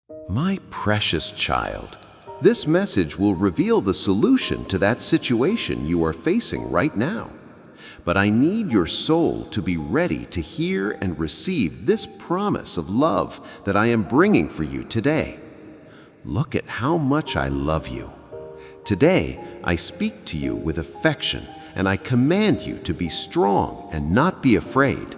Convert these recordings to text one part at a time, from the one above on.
My precious child, this message will reveal the solution to that situation you are facing right now. But I need your soul to be ready to hear and receive this promise of love that I am bringing for you today. Look at how much I love you. Today, I speak to you with affection, and I command you to be strong and not be afraid.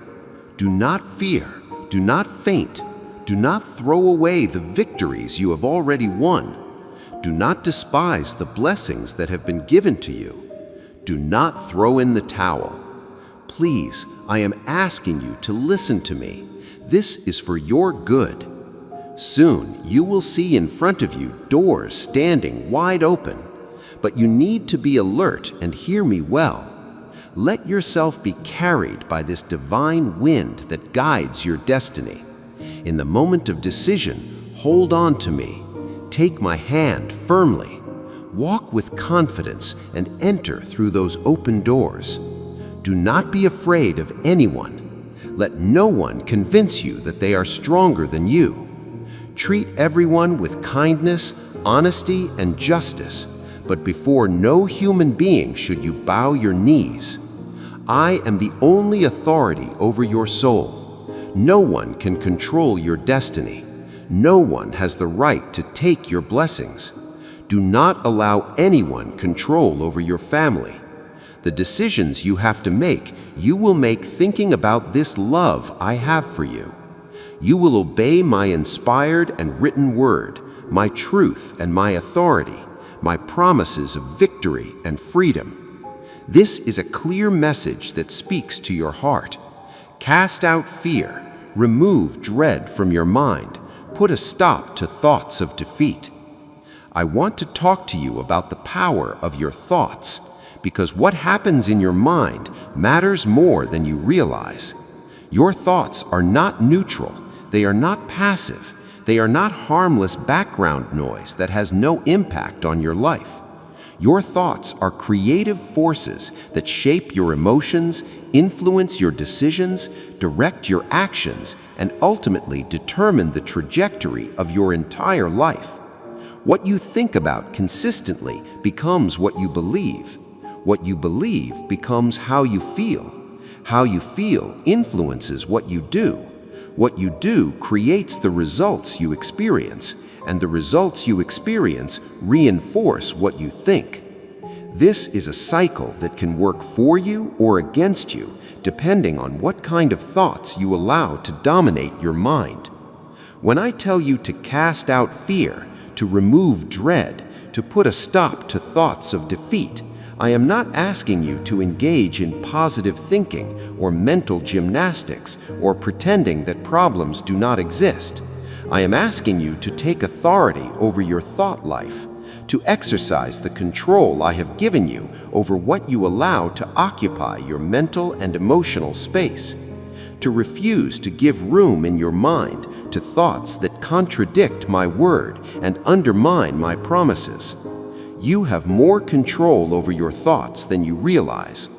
Do not fear, do not faint, do not throw away the victories you have already won. Do not despise the blessings that have been given to you. Do not throw in the towel. Please, I am asking you to listen to me. This is for your good. Soon you will see in front of you doors standing wide open, but you need to be alert and hear me well. Let yourself be carried by this divine wind that guides your destiny. In the moment of decision, hold on to me. Take my hand firmly. Walk with confidence and enter through those open doors. Do not be afraid of anyone. Let no one convince you that they are stronger than you. Treat everyone with kindness, honesty, and justice, but before no human being should you bow your knees. I am the only authority over your soul. No one can control your destiny. No one has the right to take your blessings. Do not allow anyone control over your family. The decisions you have to make, you will make thinking about this love I have for you. You will obey my inspired and written word, my truth and my authority, my promises of victory and freedom. This is a clear message that speaks to your heart. Cast out fear. Remove dread from your mind. Put a stop to thoughts of defeat. I want to talk to you about the power of your thoughts, because what happens in your mind matters more than you realize. Your thoughts are not neutral. They are not passive. They are not harmless background noise that has no impact on your life. Your thoughts are creative forces that shape your emotions, influence your decisions, direct your actions, and ultimately determine the trajectory of your entire life. What you think about consistently becomes what you believe. What you believe becomes how you feel. How you feel influences what you do. What you do creates the results you experience, and the results you experience reinforce what you think. This is a cycle that can work for you or against you, depending on what kind of thoughts you allow to dominate your mind. When I tell you to cast out fear, to remove dread, to put a stop to thoughts of defeat, I am not asking you to engage in positive thinking or mental gymnastics or pretending that problems do not exist. I am asking you to take authority over your thought life, to exercise the control I have given you over what you allow to occupy your mental and emotional space, to refuse to give room in your mind to thoughts that contradict my word and undermine my promises. You have more control over your thoughts than you realize.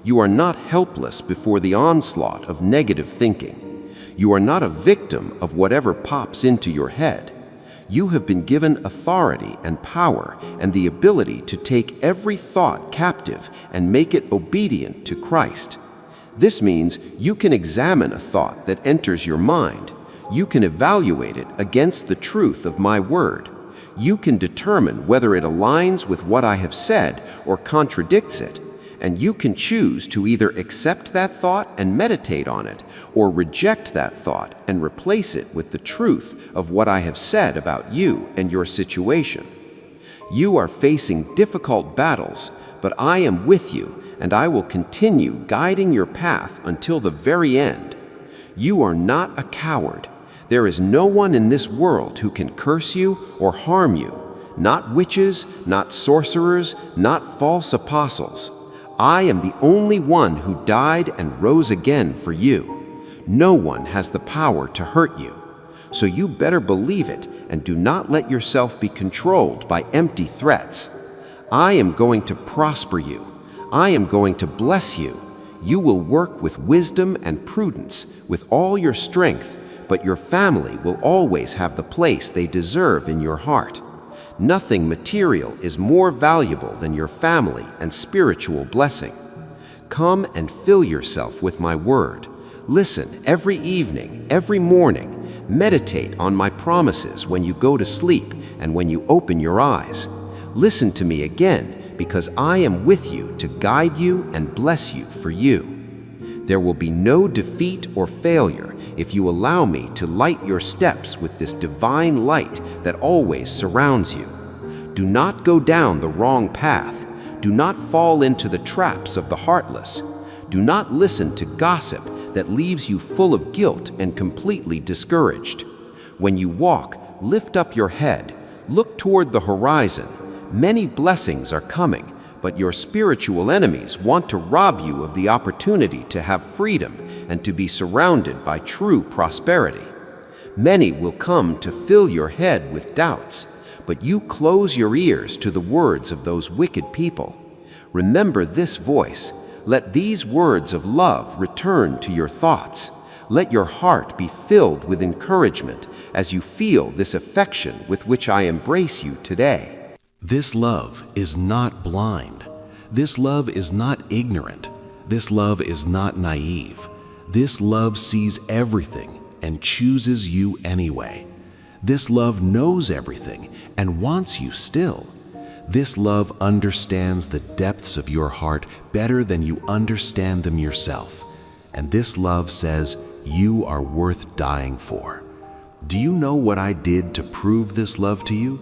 You are not helpless before the onslaught of negative thinking. You are not a victim of whatever pops into your head. You have been given authority and power and the ability to take every thought captive and make it obedient to Christ. This means you can examine a thought that enters your mind. You can evaluate it against the truth of my word. You can determine whether it aligns with what I have said or contradicts it. And you can choose to either accept that thought and meditate on it, or reject that thought and replace it with the truth of what I have said about you and your situation. You are facing difficult battles, but I am with you, and I will continue guiding your path until the very end. You are not a coward. There is no one in this world who can curse you or harm you, not witches, not sorcerers, not false apostles. I am the only one who died and rose again for you. No one has the power to hurt you. So you better believe it and do not let yourself be controlled by empty threats. I am going to prosper you. I am going to bless you. You will work with wisdom and prudence with all your strength, but your family will always have the place they deserve in your heart. Nothing material is more valuable than your family and spiritual blessing. Come and fill yourself with my word. Listen every evening, every morning. Meditate on my promises when you go to sleep and when you open your eyes. Listen to me again, because I am with you to guide you and bless you for you. There will be no defeat or failure if you allow me to light your steps with this divine light that always surrounds you. Do not go down the wrong path. Do not fall into the traps of the heartless. Do not listen to gossip that leaves you full of guilt and completely discouraged. When you walk, lift up your head. Look toward the horizon. Many blessings are coming, but your spiritual enemies want to rob you of the opportunity to have freedom and to be surrounded by true prosperity. Many will come to fill your head with doubts, but you close your ears to the words of those wicked people. Remember this voice. Let these words of love return to your thoughts. Let your heart be filled with encouragement as you feel this affection with which I embrace you today. This love is not blind. This love is not ignorant. This love is not naive. This love sees everything and chooses you anyway. This love knows everything and wants you still. This love understands the depths of your heart better than you understand them yourself. And this love says you are worth dying for. Do you know what I did to prove this love to you?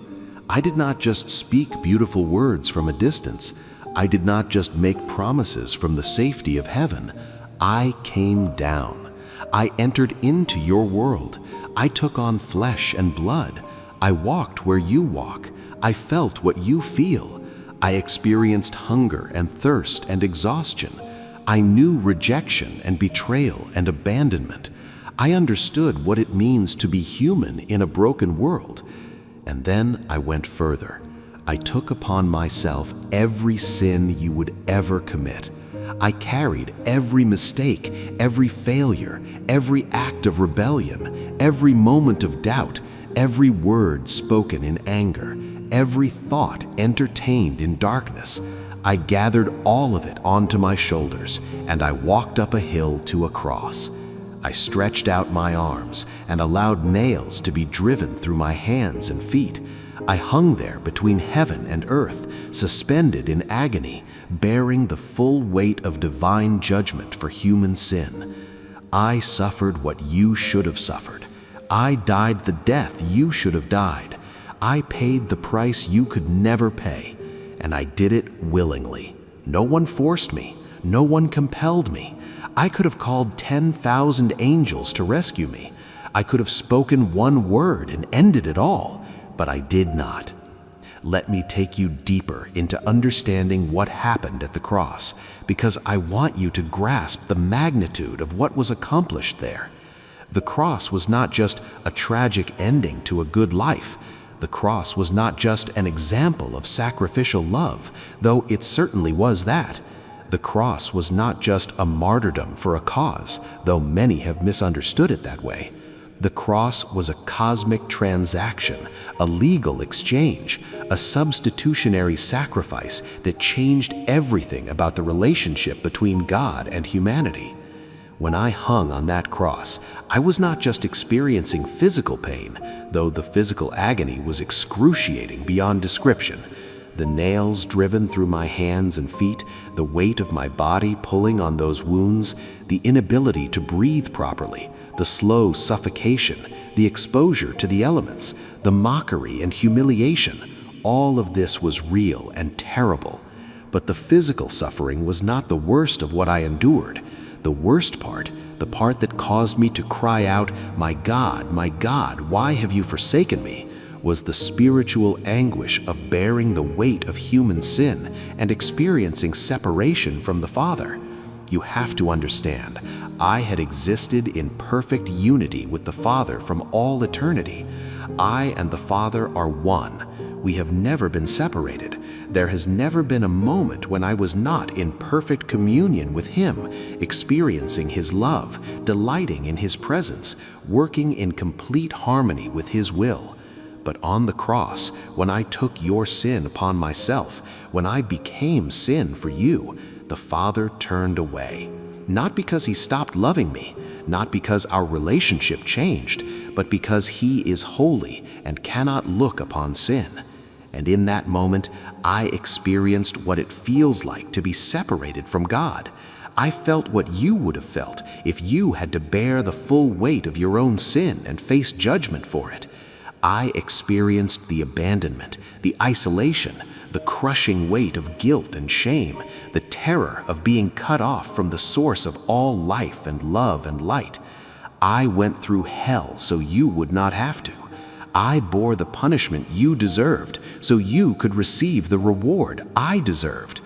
I did not just speak beautiful words from a distance. I did not just make promises from the safety of heaven. I came down. I entered into your world. I took on flesh and blood. I walked where you walk. I felt what you feel. I experienced hunger and thirst and exhaustion. I knew rejection and betrayal and abandonment. I understood what it means to be human in a broken world. And then I went further. I took upon myself every sin you would ever commit. I carried every mistake, every failure, every act of rebellion, every moment of doubt, every word spoken in anger, every thought entertained in darkness. I gathered all of it onto my shoulders, and I walked up a hill to a cross. I stretched out my arms and allowed nails to be driven through my hands and feet. I hung there between heaven and earth, suspended in agony, bearing the full weight of divine judgment for human sin. I suffered what you should have suffered. I died the death you should have died. I paid the price you could never pay, and I did it willingly. No one forced me. No one compelled me. I could have called 10,000 angels to rescue me. I could have spoken one word and ended it all, but I did not. Let me take you deeper into understanding what happened at the cross, because I want you to grasp the magnitude of what was accomplished there. The cross was not just a tragic ending to a good life. The cross was not just an example of sacrificial love, though it certainly was that. The cross was not just a martyrdom for a cause, though many have misunderstood it that way. The cross was a cosmic transaction, a legal exchange, a substitutionary sacrifice that changed everything about the relationship between God and humanity. When I hung on that cross, I was not just experiencing physical pain, though the physical agony was excruciating beyond description. The nails driven through my hands and feet, the weight of my body pulling on those wounds, the inability to breathe properly, the slow suffocation, the exposure to the elements, the mockery and humiliation, all of this was real and terrible. But the physical suffering was not the worst of what I endured. The worst part, the part that caused me to cry out, my God, why have you forsaken me?" was the spiritual anguish of bearing the weight of human sin and experiencing separation from the Father. You have to understand, I had existed in perfect unity with the Father from all eternity. I and the Father are one. We have never been separated. There has never been a moment when I was not in perfect communion with Him, experiencing His love, delighting in His presence, working in complete harmony with His will. But on the cross, when I took your sin upon myself, when I became sin for you, the Father turned away. Not because He stopped loving me, not because our relationship changed, but because He is holy and cannot look upon sin. And in that moment, I experienced what it feels like to be separated from God. I felt what you would have felt if you had to bear the full weight of your own sin and face judgment for it. I experienced the abandonment, the isolation, the crushing weight of guilt and shame, the terror of being cut off from the source of all life and love and light. I went through hell so you would not have to. I bore the punishment you deserved so you could receive the reward I deserved.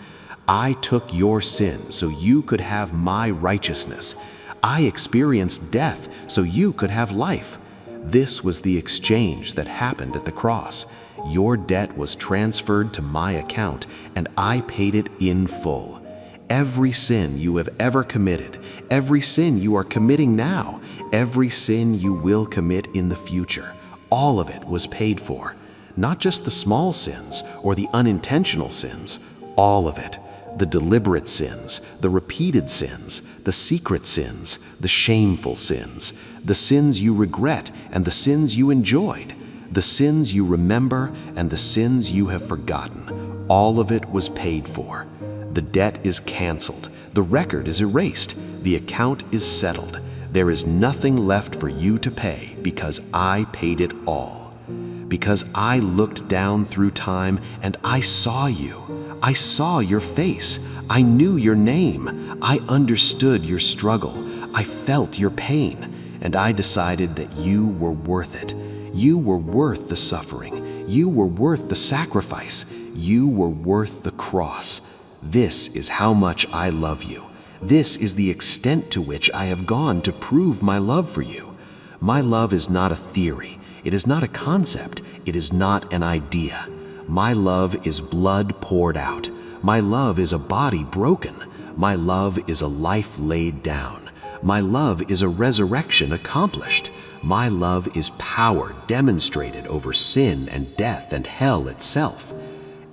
I took your sin so you could have my righteousness. I experienced death so you could have life. This was the exchange that happened at the cross. Your debt was transferred to my account, and I paid it in full. Every sin you have ever committed, every sin you are committing now, every sin you will commit in the future, all of it was paid for. Not just the small sins or the unintentional sins, all of it. The deliberate sins, the repeated sins, the secret sins, the shameful sins, the sins you regret and the sins you enjoyed, the sins you remember and the sins you have forgotten. All of it was paid for. The debt is canceled. The record is erased. The account is settled. There is nothing left for you to pay because I paid it all. Because I looked down through time and I saw you. I saw your face. I knew your name. I understood your struggle. I felt your pain. And I decided that you were worth it. You were worth the suffering. You were worth the sacrifice. You were worth the cross. This is how much I love you. This is the extent to which I have gone to prove my love for you. My love is not a theory. It is not a concept. It is not an idea. My love is blood poured out. My love is a body broken. My love is a life laid down. My love is a resurrection accomplished. My love is power demonstrated over sin and death and hell itself.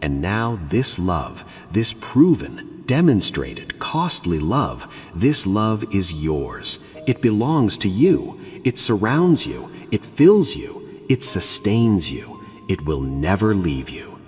And now this love, this proven, demonstrated, costly love, this love is yours. It belongs to you. It surrounds you. It fills you. It sustains you. It will never leave you.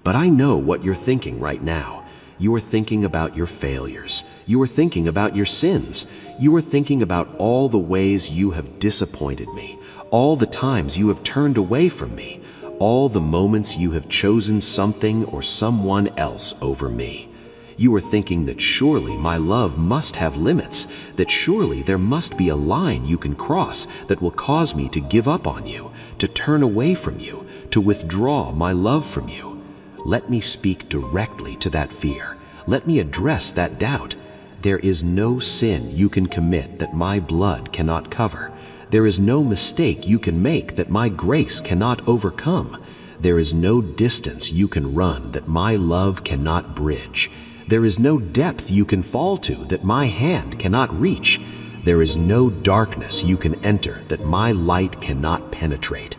But I know what you're thinking right now. You are thinking about your failures. You are thinking about your sins. You are thinking about all the ways you have disappointed me, all the times you have turned away from me, all the moments you have chosen something or someone else over me. You are thinking that surely my love must have limits, that surely there must be a line you can cross that will cause me to give up on you, to turn away from you, to withdraw my love from you. Let me speak directly to that fear. Let me address that doubt. There is no sin you can commit that my blood cannot cover. There is no mistake you can make that my grace cannot overcome. There is no distance you can run that my love cannot bridge. There is no depth you can fall to that my hand cannot reach. There is no darkness you can enter that my light cannot penetrate.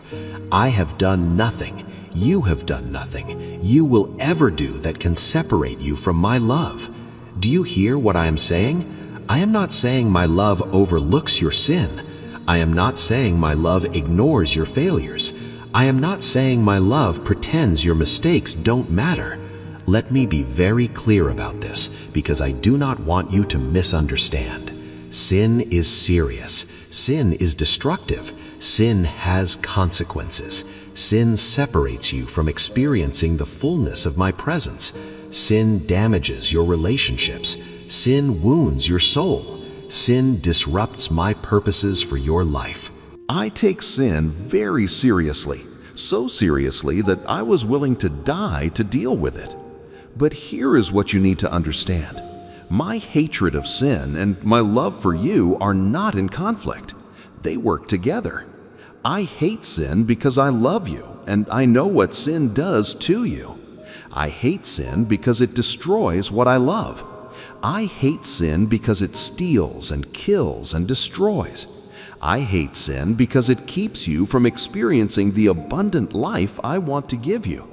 I have done nothing. You have done nothing. You will ever do that can separate you from my love. Do you hear what I am saying? I am not saying my love overlooks your sin. I am not saying my love ignores your failures. I am not saying my love pretends your mistakes don't matter. Let me be very clear about this, because I do not want you to misunderstand. Sin is serious. Sin is destructive. Sin has consequences. Sin separates you from experiencing the fullness of my presence. Sin damages your relationships. Sin wounds your soul. Sin disrupts my purposes for your life. I take sin very seriously, so seriously that I was willing to die to deal with it. But here is what you need to understand. My hatred of sin and my love for you are not in conflict. They work together. I hate sin because I love you, and I know what sin does to you. I hate sin because it destroys what I love. I hate sin because it steals and kills and destroys. I hate sin because it keeps you from experiencing the abundant life I want to give you.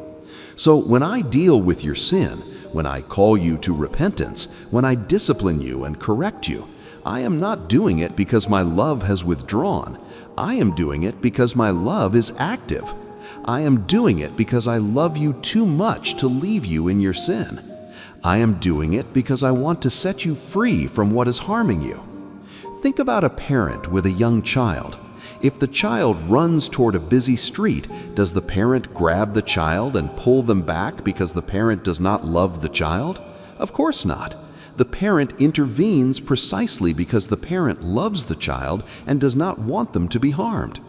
So when I deal with your sin, when I call you to repentance, when I discipline you and correct you, I am not doing it because my love has withdrawn. I am doing it because my love is active. I am doing it because I love you too much to leave you in your sin. I am doing it because I want to set you free from what is harming you. Think about a parent with a young child. If the child runs toward a busy street, does the parent grab the child and pull them back because the parent does not love the child? Of course not. The parent intervenes precisely because the parent loves the child and does not want them to be harmed.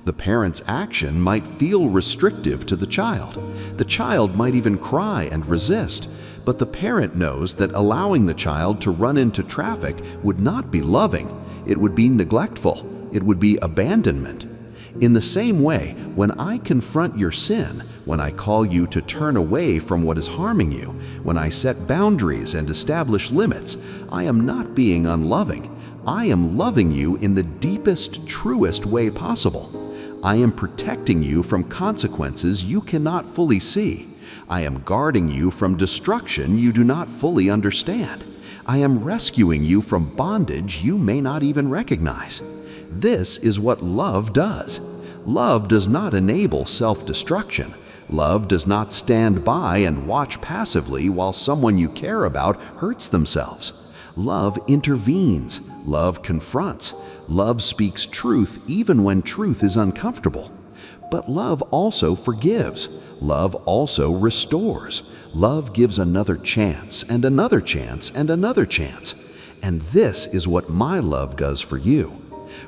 The parent's action might feel restrictive to the child. The child might even cry and resist, but the parent knows that allowing the child to run into traffic would not be loving. It would be neglectful. It would be abandonment. In the same way, when I confront your sin, when I call you to turn away from what is harming you, when I set boundaries and establish limits, I am not being unloving. I am loving you in the deepest, truest way possible. I am protecting you from consequences you cannot fully see. I am guarding you from destruction you do not fully understand. I am rescuing you from bondage you may not even recognize. This is what love does. Love does not enable self-destruction. Love does not stand by and watch passively while someone you care about hurts themselves. Love intervenes. Love confronts. Love speaks truth even when truth is uncomfortable. But love also forgives. Love also restores. Love gives another chance and another chance and another chance. And this is what my love does for you.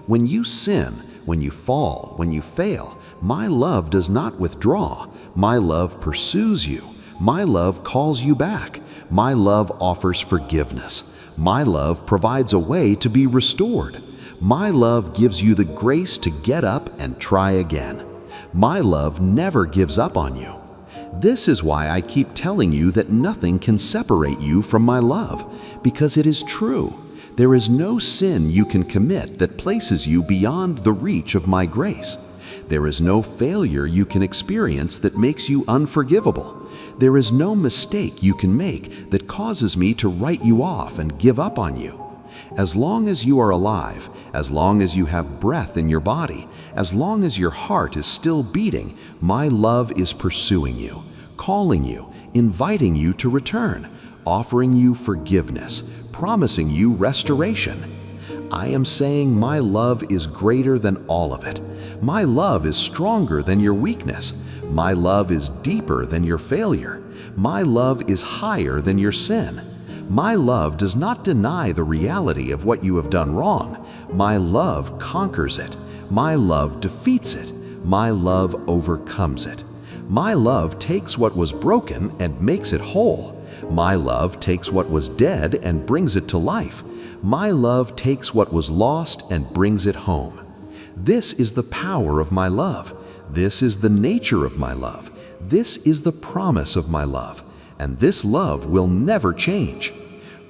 When you sin, when you fall, when you fail, my love does not withdraw. My love pursues you. My love calls you back. My love offers forgiveness. My love provides a way to be restored. My love gives you the grace to get up and try again. My love never gives up on you. This is why I keep telling you that nothing can separate you from my love, because it is true. There is no sin you can commit that places you beyond the reach of my grace. There is no failure you can experience that makes you unforgivable. There is no mistake you can make that causes me to write you off and give up on you. As long as you are alive, as long as you have breath in your body, as long as your heart is still beating, my love is pursuing you, calling you, inviting you to return, offering you forgiveness, promising you restoration. I am saying my love is greater than all of it. My love is stronger than your weakness. My love is deeper than your failure. My love is higher than your sin. My love does not deny the reality of what you have done wrong. My love conquers it. My love defeats it. My love overcomes it. My love takes what was broken and makes it whole. My love takes what was dead and brings it to life. My love takes what was lost and brings it home. This is the power of my love. This is the nature of my love. This is the promise of my love. And this love will never change.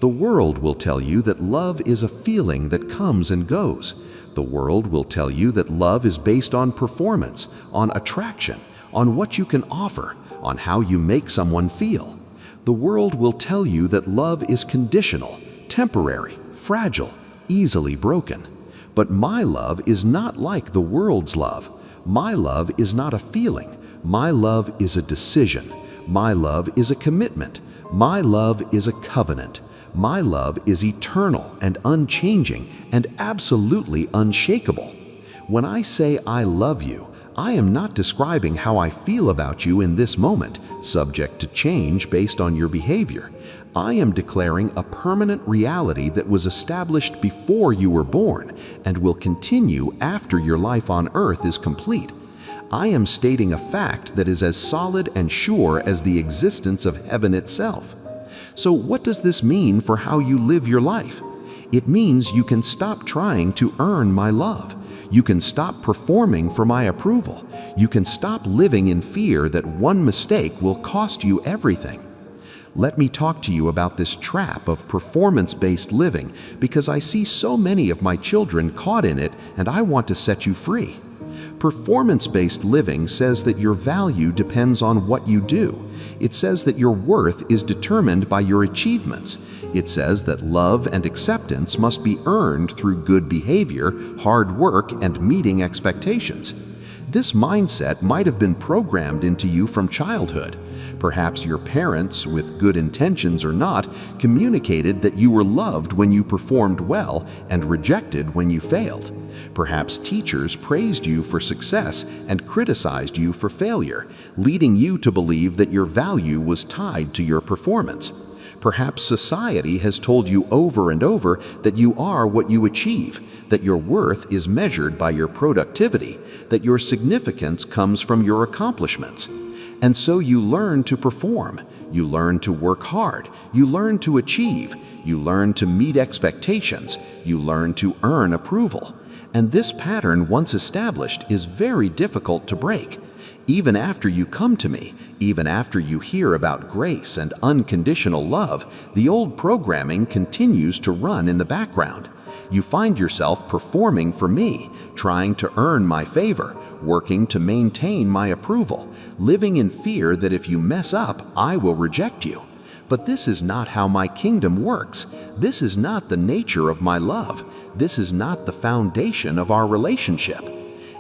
The world will tell you that love is a feeling that comes and goes. The world will tell you that love is based on performance, on attraction, on what you can offer, on how you make someone feel. The world will tell you that love is conditional, temporary, fragile, easily broken. But my love is not like the world's love. My love is not a feeling. My love is a decision. My love is a commitment. My love is a covenant. My love is eternal and unchanging and absolutely unshakable. When I say I love you, I am not describing how I feel about you in this moment, subject to change based on your behavior. I am declaring a permanent reality that was established before you were born and will continue after your life on earth is complete. I am stating a fact that is as solid and sure as the existence of heaven itself. So what does this mean for how you live your life? It means you can stop trying to earn my love. You can stop performing for my approval. You can stop living in fear that one mistake will cost you everything. Let me talk to you about this trap of performance-based living because I see so many of my children caught in it and I want to set you free. Performance-based living says that your value depends on what you do. It says that your worth is determined by your achievements. It says that love and acceptance must be earned through good behavior, hard work, and meeting expectations. This mindset might have been programmed into you from childhood. Perhaps your parents, with good intentions or not, communicated that you were loved when you performed well and rejected when you failed. Perhaps teachers praised you for success and criticized you for failure, leading you to believe that your value was tied to your performance. Perhaps society has told you over and over that you are what you achieve, that your worth is measured by your productivity, that your significance comes from your accomplishments. And so you learn to perform, you learn to work hard, you learn to achieve, you learn to meet expectations, you learn to earn approval. And this pattern, once established, is very difficult to break. Even after you come to me, even after you hear about grace and unconditional love, the old programming continues to run in the background. You find yourself performing for me, trying to earn my favor, working to maintain my approval, living in fear that if you mess up, I will reject you. But this is not how my kingdom works. This is not the nature of my love. This is not the foundation of our relationship.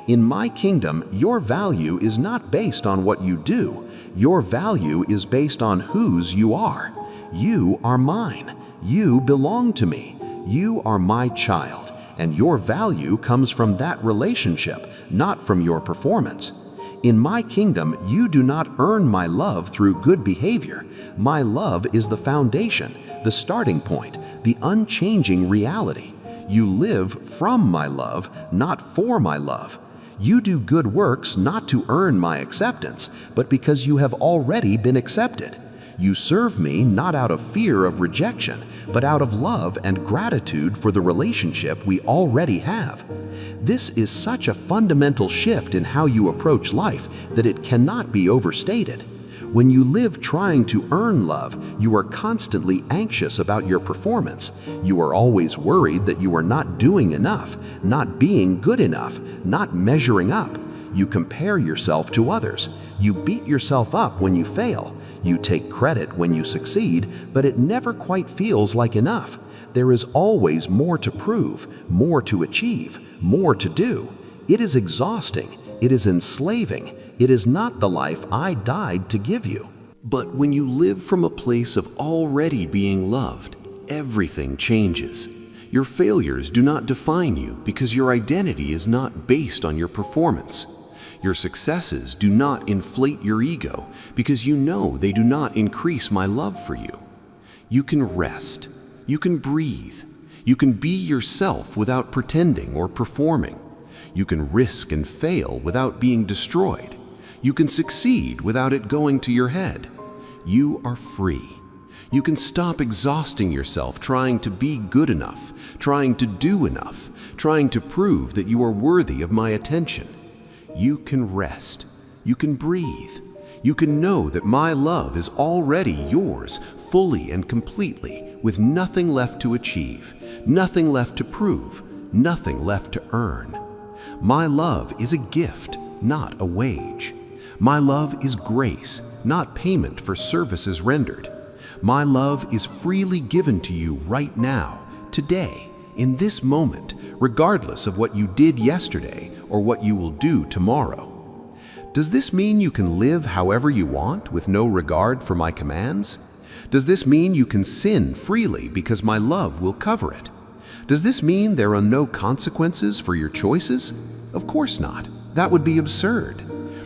In my kingdom, your value is not based on what you do. Your value is based on whose you are. You are mine. You belong to me. You are my child, and your value comes from that relationship, not from your performance. In my kingdom, you do not earn my love through good behavior. My love is the foundation, the starting point, the unchanging reality. You live from my love, not for my love. You do good works not to earn my acceptance, but because you have already been accepted. You serve me not out of fear of rejection, but out of love and gratitude for the relationship we already have. This is such a fundamental shift in how you approach life that it cannot be overstated. When you live trying to earn love, you are constantly anxious about your performance. You are always worried that you are not doing enough, not being good enough, not measuring up. You compare yourself to others. You beat yourself up when you fail. You take credit when you succeed, but it never quite feels like enough. There is always more to prove, more to achieve, more to do. It is exhausting. It is enslaving. It is not the life I died to give you. But when you live from a place of already being loved, everything changes. Your failures do not define you because your identity is not based on your performance. Your successes do not inflate your ego because you know they do not increase my love for you. You can rest. You can breathe. You can be yourself without pretending or performing. You can risk and fail without being destroyed. You can succeed without it going to your head. You are free. You can stop exhausting yourself trying to be good enough, trying to do enough, trying to prove that you are worthy of my attention. You can rest. You can breathe. You can know that my love is already yours, fully and completely, with nothing left to achieve, nothing left to prove, nothing left to earn. My love is a gift, not a wage. My love is grace, not payment for services rendered. My love is freely given to you right now, today, in this moment, regardless of what you did yesterday or what you will do tomorrow. Does this mean you can live however you want with no regard for my commands? Does this mean you can sin freely because my love will cover it? Does this mean there are no consequences for your choices? Of course not. That would be absurd.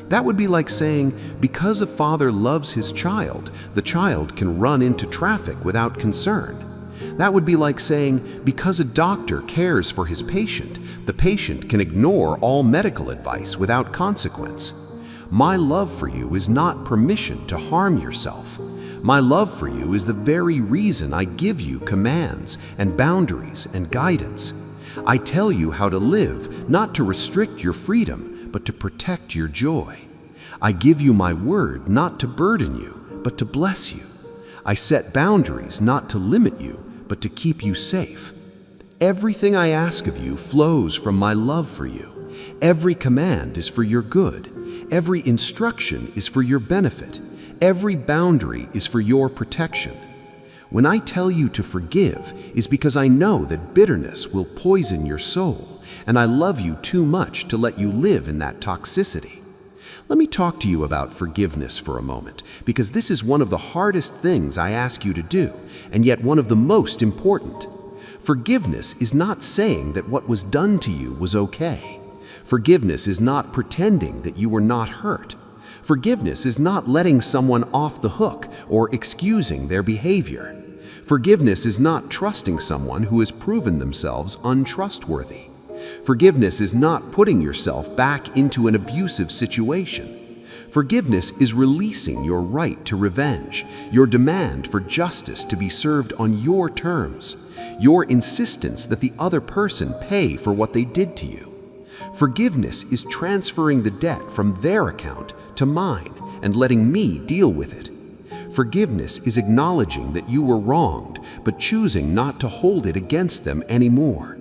That would be like saying, because a father loves his child, the child can run into traffic without concern. That would be like saying, because a doctor cares for his patient, the patient can ignore all medical advice without consequence. My love for you is not permission to harm yourself. My love for you is the very reason I give you commands and boundaries and guidance. I tell you how to live, not to restrict your freedom, but to protect your joy. I give you my word, not to burden you, but to bless you. I set boundaries, not to limit you, but to keep you safe. Everything I ask of you flows from my love for you. Every command is for your good. Every instruction is for your benefit. Every boundary is for your protection. When I tell you to forgive, is because I know that bitterness will poison your soul, and I love you too much to let you live in that toxicity. Let me talk to you about forgiveness for a moment, because this is one of the hardest things I ask you to do, and yet one of the most important. Forgiveness is not saying that what was done to you was okay. Forgiveness is not pretending that you were not hurt. Forgiveness is not letting someone off the hook or excusing their behavior. Forgiveness is not trusting someone who has proven themselves untrustworthy. Forgiveness is not putting yourself back into an abusive situation. Forgiveness is releasing your right to revenge, your demand for justice to be served on your terms, your insistence that the other person pay for what they did to you. Forgiveness is transferring the debt from their account to mine and letting me deal with it. Forgiveness is acknowledging that you were wronged, but choosing not to hold it against them anymore.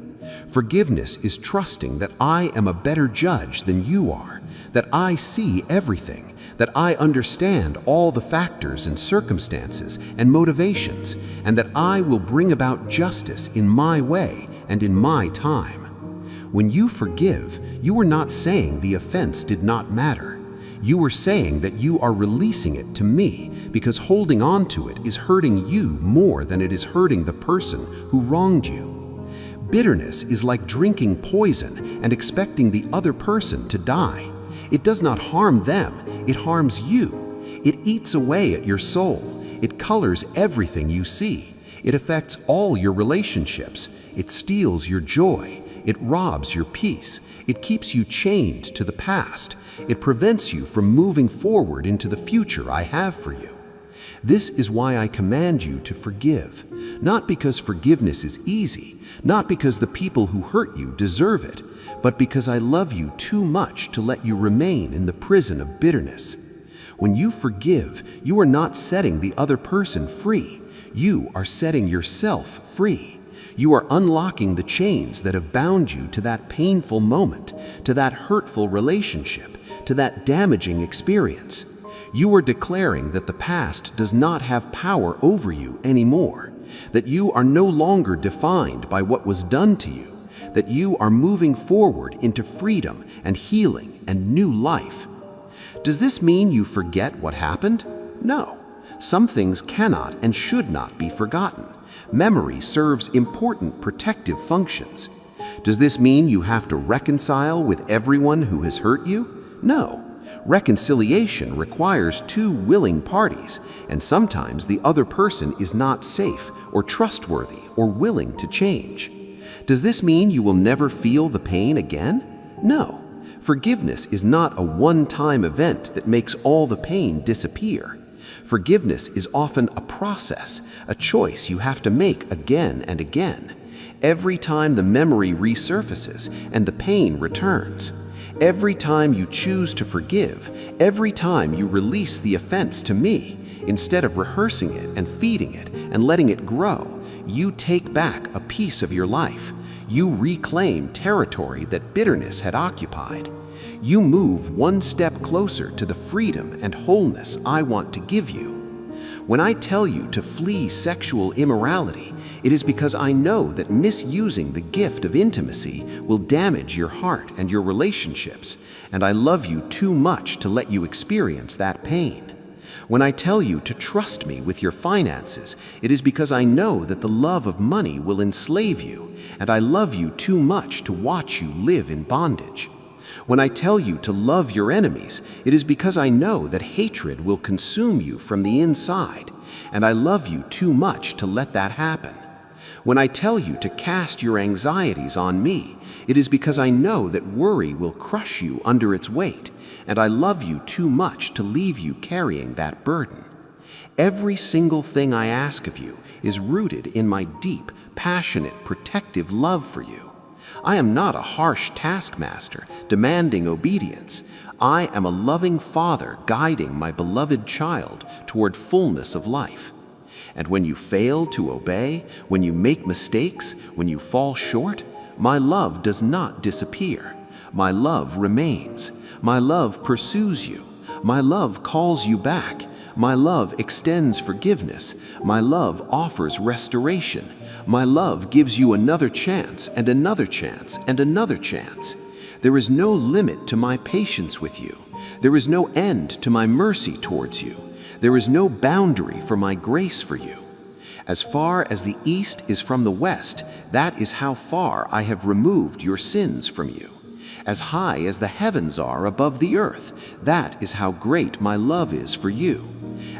Forgiveness is trusting that I am a better judge than you are, that I see everything, that I understand all the factors and circumstances and motivations, and that I will bring about justice in my way and in my time. When you forgive, you are not saying the offense did not matter. You are saying that you are releasing it to me because holding on to it is hurting you more than it is hurting the person who wronged you. Bitterness is like drinking poison and expecting the other person to die. It does not harm them, it harms you. It eats away at your soul. It colors everything you see. It affects all your relationships. It steals your joy. It robs your peace. It keeps you chained to the past. It prevents you from moving forward into the future I have for you. This is why I command you to forgive, not because forgiveness is easy, not because the people who hurt you deserve it, but because I love you too much to let you remain in the prison of bitterness. When you forgive, you are not setting the other person free. You are setting yourself free. You are unlocking the chains that have bound you to that painful moment, to that hurtful relationship, to that damaging experience. You are declaring that the past does not have power over you anymore, that you are no longer defined by what was done to you, that you are moving forward into freedom and healing and new life. Does this mean you forget what happened? No. Some things cannot and should not be forgotten. Memory serves important protective functions. Does this mean you have to reconcile with everyone who has hurt you? No. Reconciliation requires two willing parties, and sometimes the other person is not safe or trustworthy or willing to change. Does this mean you will never feel the pain again? No. Forgiveness is not a one-time event that makes all the pain disappear. Forgiveness is often a process, a choice you have to make again and again. Every time the memory resurfaces and the pain returns. Every time you choose to forgive, every time you release the offense to me, instead of rehearsing it and feeding it and letting it grow, you take back a piece of your life. You reclaim territory that bitterness had occupied. You move one step closer to the freedom and wholeness I want to give you. When I tell you to flee sexual immorality, it is because I know that misusing the gift of intimacy will damage your heart and your relationships, and I love you too much to let you experience that pain. When I tell you to trust me with your finances, it is because I know that the love of money will enslave you, and I love you too much to watch you live in bondage. When I tell you to love your enemies, it is because I know that hatred will consume you from the inside, and I love you too much to let that happen. When I tell you to cast your anxieties on me, it is because I know that worry will crush you under its weight, and I love you too much to leave you carrying that burden. Every single thing I ask of you is rooted in my deep, passionate, protective love for you. I am not a harsh taskmaster demanding obedience. I am a loving father guiding my beloved child toward fullness of life. And when you fail to obey, when you make mistakes, when you fall short, my love does not disappear. My love remains. My love pursues you. My love calls you back. My love extends forgiveness. My love offers restoration. My love gives you another chance and another chance and another chance. There is no limit to my patience with you. There is no end to my mercy towards you. There is no boundary for my grace for you. As far as the east is from the west, that is how far I have removed your sins from you. As high as the heavens are above the earth, that is how great my love is for you.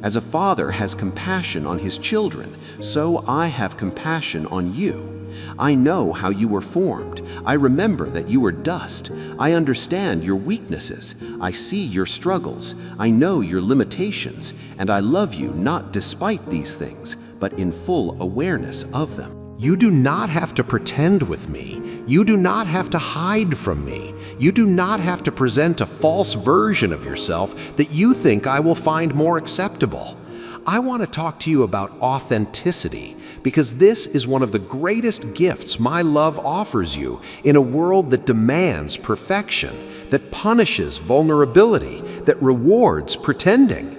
As a father has compassion on his children, so I have compassion on you. I know how you were formed. I remember that you are dust. I understand your weaknesses. I see your struggles. I know your limitations, and I love you not despite these things, but in full awareness of them. You do not have to pretend with me. You do not have to hide from me. You do not have to present a false version of yourself that you think I will find more acceptable. I want to talk to you about authenticity, because this is one of the greatest gifts my love offers you in a world that demands perfection, that punishes vulnerability, that rewards pretending.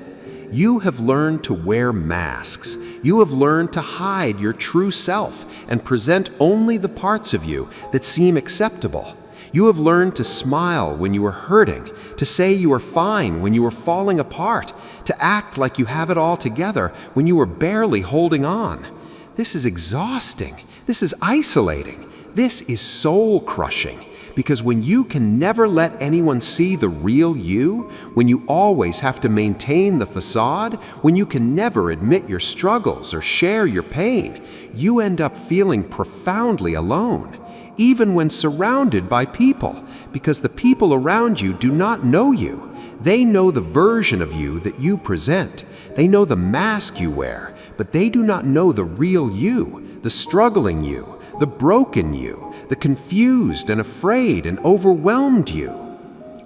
You have learned to wear masks. You have learned to hide your true self and present only the parts of you that seem acceptable. You have learned to smile when you are hurting, to say you are fine when you are falling apart, to act like you have it all together when you are barely holding on. This is exhausting. This is isolating. This is soul-crushing. Because when you can never let anyone see the real you, when you always have to maintain the facade, when you can never admit your struggles or share your pain, you end up feeling profoundly alone, even when surrounded by people, because the people around you do not know you. They know the version of you that you present. They know the mask you wear, but they do not know the real you, the struggling you, the broken you, the confused and afraid and overwhelmed you.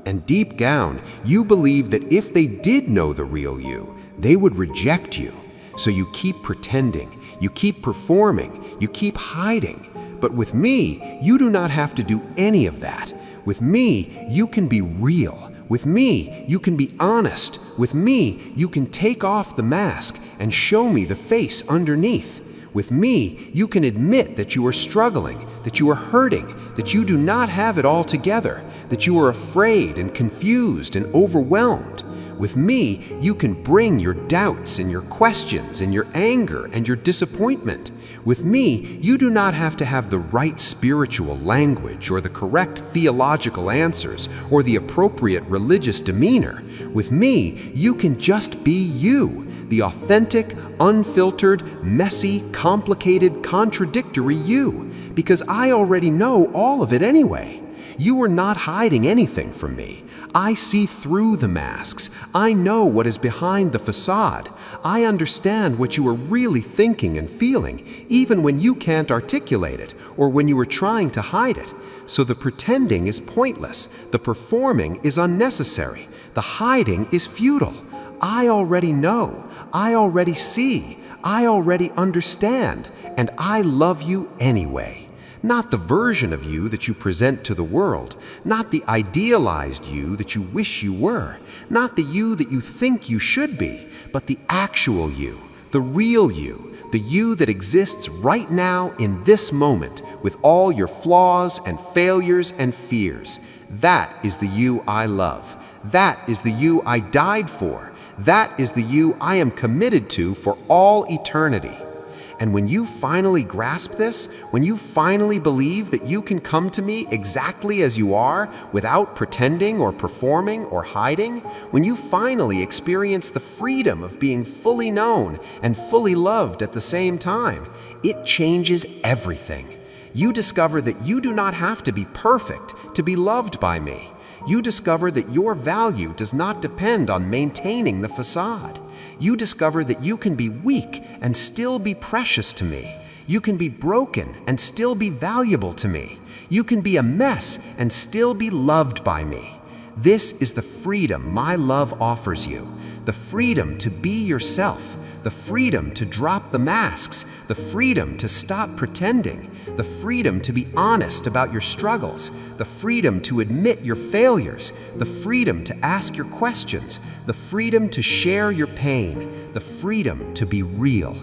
And deep down, you believe that if they did know the real you, they would reject you. So you keep pretending, you keep performing, you keep hiding. But with me, you do not have to do any of that. With me, you can be real. With me, you can be honest. With me, you can take off the mask and show me the face underneath. With me, you can admit that you are struggling, that you are hurting, that you do not have it all together, that you are afraid and confused and overwhelmed. With me, you can bring your doubts and your questions and your anger and your disappointment. With me, you do not have to have the right spiritual language or the correct theological answers or the appropriate religious demeanor. With me, you can just be you, the authentic, unfiltered, messy, complicated, contradictory you, because I already know all of it anyway. You are not hiding anything from me. I see through the masks. I know what is behind the facade. I understand what you are really thinking and feeling, even when you can't articulate it or when you are trying to hide it. So the pretending is pointless. The performing is unnecessary. The hiding is futile. I already know. I already see. I already understand. And I love you anyway. Not the version of you that you present to the world, not the idealized you that you wish you were, not the you that you think you should be, but the actual you, the real you, the you that exists right now in this moment with all your flaws and failures and fears. That is the you I love. That is the you I died for. That is the you I am committed to for all eternity. And when you finally grasp this, when you finally believe that you can come to me exactly as you are without pretending or performing or hiding, when you finally experience the freedom of being fully known and fully loved at the same time, it changes everything. You discover that you do not have to be perfect to be loved by me. You discover that your value does not depend on maintaining the facade. You discover that you can be weak and still be precious to me. You can be broken and still be valuable to me. You can be a mess and still be loved by me. This is the freedom my love offers you. The freedom to be yourself. The freedom to drop the masks. The freedom to stop pretending. The freedom to be honest about your struggles. The freedom to admit your failures. The freedom to ask your questions. The freedom to share your pain. The freedom to be real.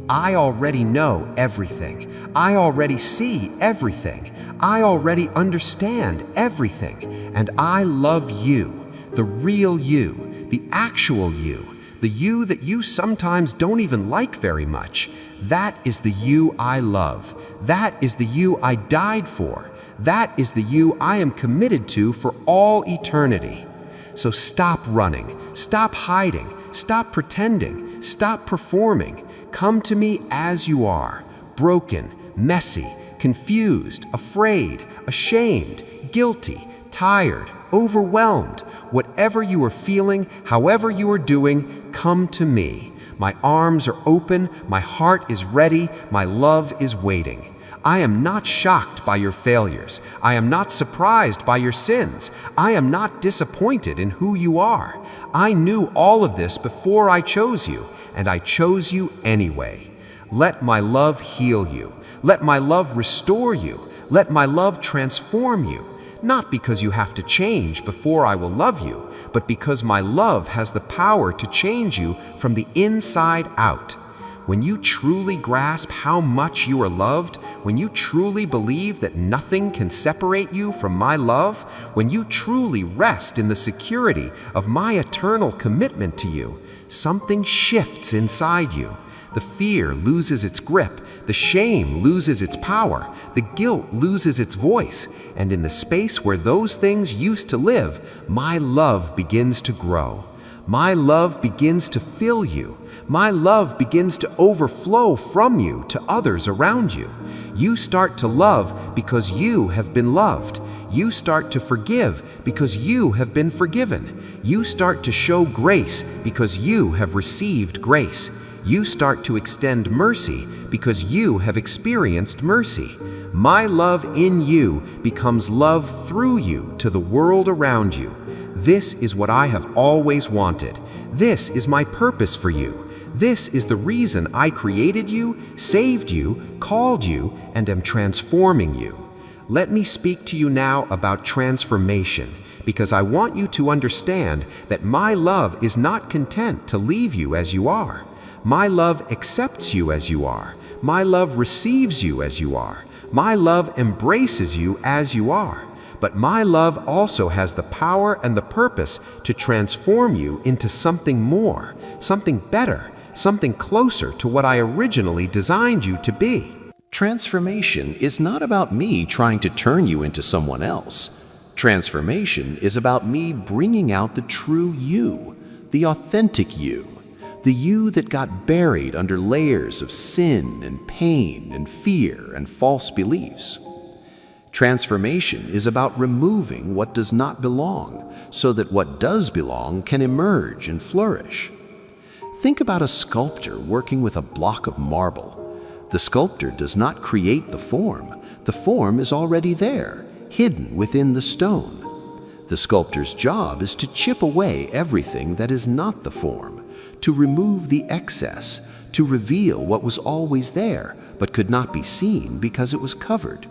I already know everything. I already see everything. I already understand everything. And I love you, the real you, the actual you, the you that you sometimes don't even like very much. That is the you I love. That is the you I died for. That is the you I am committed to for all eternity. So stop running, stop hiding, stop pretending, stop performing. Come to me as you are, broken, messy, confused, afraid, ashamed, guilty, tired, overwhelmed. Whatever you are feeling, however you are doing, come to me. My arms are open, my heart is ready, my love is waiting. I am not shocked by your failures. I am not surprised by your sins. I am not disappointed in who you are. I knew all of this before I chose you, and I chose you anyway. Let my love heal you. Let my love restore you. Let my love transform you. Not because you have to change before I will love you, but because my love has the power to change you from the inside out. When you truly grasp how much you are loved, when you truly believe that nothing can separate you from my love, when you truly rest in the security of my eternal commitment to you, something shifts inside you. The fear loses its grip, the shame loses its power, the guilt loses its voice, and in the space where those things used to live, my love begins to grow. My love begins to fill you. My love begins to overflow from you to others around you. You start to love because you have been loved. You start to forgive because you have been forgiven. You start to show grace because you have received grace. You start to extend mercy because you have experienced mercy. My love in you becomes love through you to the world around you. This is what I have always wanted. This is my purpose for you. This is the reason I created you, saved you, called you, and am transforming you. Let me speak to you now about transformation, because I want you to understand that my love is not content to leave you as you are. My love accepts you as you are. My love receives you as you are. My love embraces you as you are. But my love also has the power and the purpose to transform you into something more, something better, something closer to what I originally designed you to be. Transformation is not about me trying to turn you into someone else. Transformation is about me bringing out the true you, the authentic you, the you that got buried under layers of sin and pain and fear and false beliefs. Transformation is about removing what does not belong so that what does belong can emerge and flourish. Think about a sculptor working with a block of marble. The sculptor does not create the form. The form is already there, hidden within the stone. The sculptor's job is to chip away everything that is not the form, to remove the excess, to reveal what was always there but could not be seen because it was covered.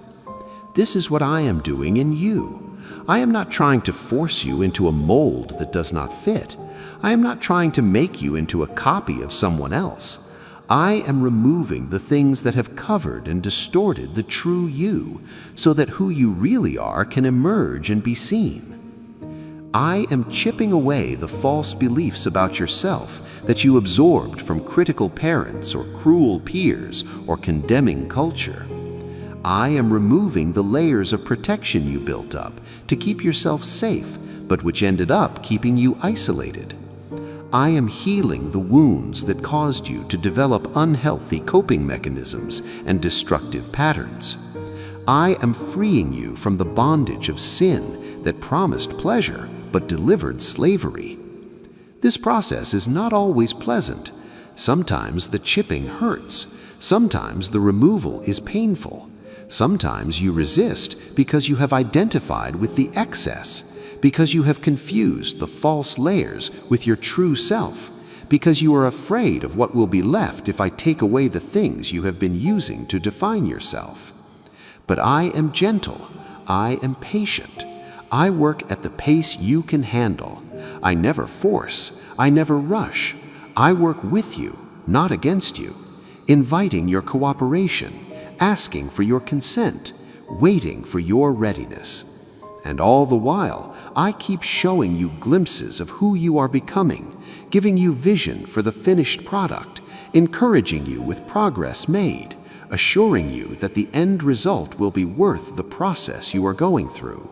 This is what I am doing in you. I am not trying to force you into a mold that does not fit. I am not trying to make you into a copy of someone else. I am removing the things that have covered and distorted the true you, so that who you really are can emerge and be seen. I am chipping away the false beliefs about yourself that you absorbed from critical parents or cruel peers or condemning culture. I am removing the layers of protection you built up to keep yourself safe, but which ended up keeping you isolated. I am healing the wounds that caused you to develop unhealthy coping mechanisms and destructive patterns. I am freeing you from the bondage of sin that promised pleasure but delivered slavery. This process is not always pleasant. Sometimes the chipping hurts. Sometimes the removal is painful. Sometimes you resist because you have identified with the excess, because you have confused the false layers with your true self, because you are afraid of what will be left if I take away the things you have been using to define yourself. But I am gentle. I am patient. I work at the pace you can handle. I never force. I never rush. I work with you, not against you, inviting your cooperation, asking for your consent, waiting for your readiness. And all the while, I keep showing you glimpses of who you are becoming, giving you vision for the finished product, encouraging you with progress made, assuring you that the end result will be worth the process you are going through.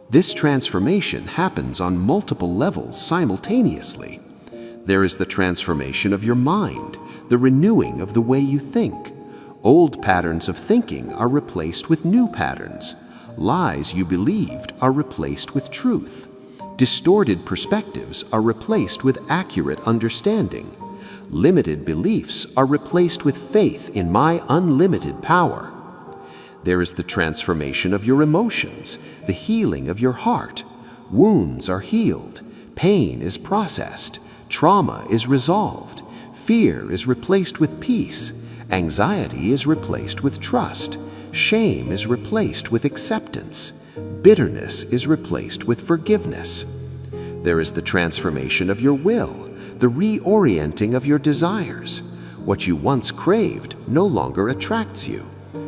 This transformation happens on multiple levels simultaneously. There is the transformation of your mind, the renewing of the way you think. Old patterns of thinking are replaced with new patterns. Lies you believed are replaced with truth. Distorted perspectives are replaced with accurate understanding. Limited beliefs are replaced with faith in my unlimited power. There is the transformation of your emotions, the healing of your heart. Wounds are healed, pain is processed, trauma is resolved, fear is replaced with peace, anxiety is replaced with trust, shame is replaced with acceptance, bitterness is replaced with forgiveness. There is the transformation of your will, the reorienting of your desires. What you once craved no longer attracts you.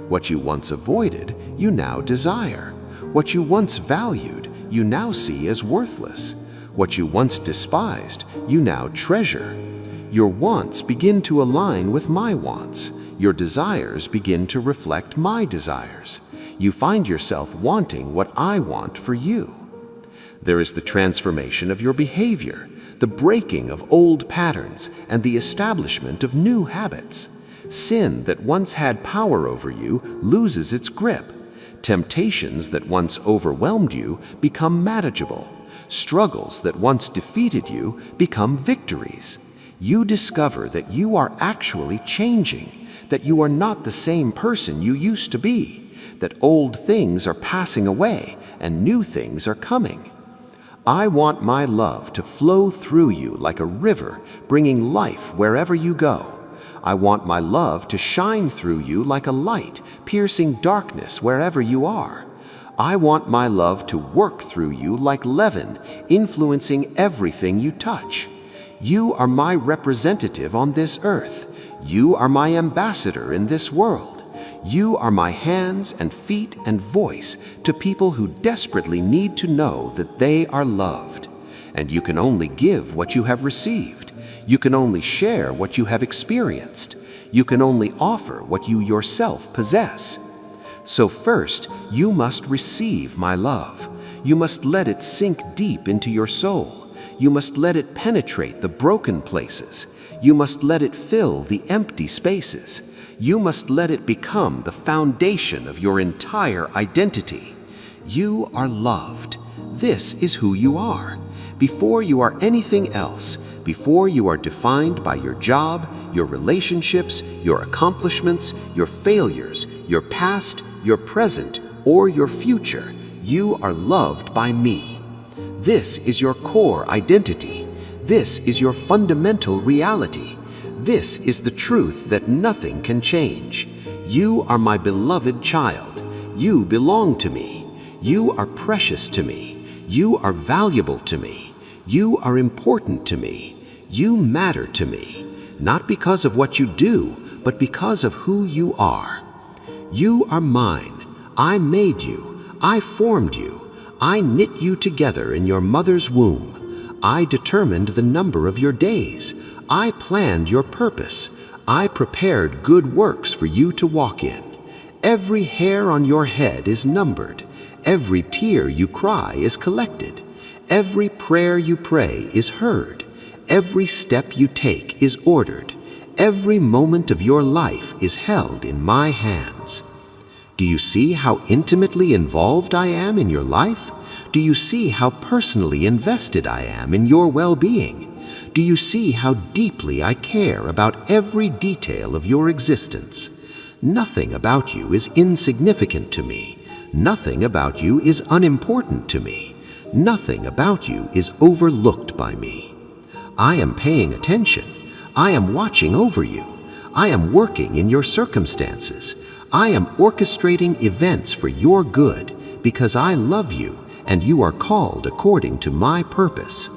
What you once avoided, you now desire. What you once valued, you now see as worthless. What you once despised, you now treasure. Your wants begin to align with my wants. Your desires begin to reflect my desires. You find yourself wanting what I want for you. There is the transformation of your behavior, the breaking of old patterns, and the establishment of new habits. Sin that once had power over you loses its grip. Temptations that once overwhelmed you become manageable. Struggles that once defeated you become victories. You discover that you are actually changing, that you are not the same person you used to be, that old things are passing away and new things are coming. I want my love to flow through you like a river, bringing life wherever you go. I want my love to shine through you like a light, piercing darkness wherever you are. I want my love to work through you like leaven, influencing everything you touch. You are my representative on this earth. You are my ambassador in this world. You are my hands and feet and voice to people who desperately need to know that they are loved. And you can only give what you have received. You can only share what you have experienced. You can only offer what you yourself possess. So first, you must receive my love. You must let it sink deep into your soul. You must let it penetrate the broken places. You must let it fill the empty spaces. You must let it become the foundation of your entire identity. You are loved. This is who you are. Before you are anything else, before you are defined by your job, your relationships, your accomplishments, your failures, your past, your present, or your future, you are loved by me. This is your core identity. This is your fundamental reality. This is the truth that nothing can change. You are my beloved child. You belong to me. You are precious to me. You are valuable to me. You are important to me. You matter to me, not because of what you do, but because of who you are. You are mine. I made you. I formed you. I knit you together in your mother's womb. I determined the number of your days. I planned your purpose. I prepared good works for you to walk in. Every hair on your head is numbered. Every tear you cry is collected. Every prayer you pray is heard. Every step you take is ordered. Every moment of your life is held in my hands. Do you see how intimately involved I am in your life? Do you see how personally invested I am in your well-being? Do you see how deeply I care about every detail of your existence? Nothing about you is insignificant to me. Nothing about you is unimportant to me. Nothing about you is overlooked by me. I am paying attention. I am watching over you. I am working in your circumstances. I am orchestrating events for your good because I love you and you are called according to my purpose.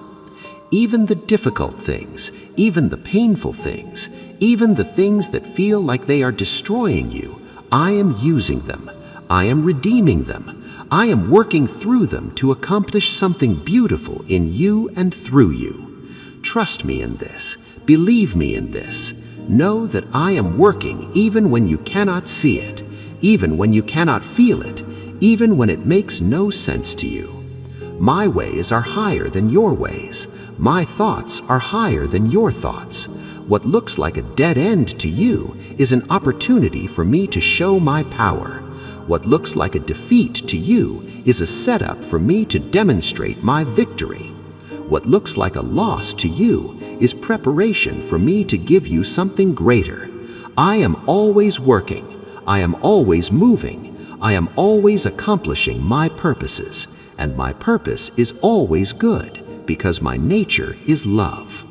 Even the difficult things, even the painful things, even the things that feel like they are destroying you, I am using them. I am redeeming them. I am working through them to accomplish something beautiful in you and through you. Trust me in this. Believe me in this. Know that I am working even when you cannot see it, even when you cannot feel it, even when it makes no sense to you. My ways are higher than your ways. My thoughts are higher than your thoughts. What looks like a dead end to you is an opportunity for me to show my power. What looks like a defeat to you is a setup for me to demonstrate my victory. What looks like a loss to you is preparation for me to give you something greater. I am always working. I am always moving. I am always accomplishing my purposes, and my purpose is always good because my nature is love.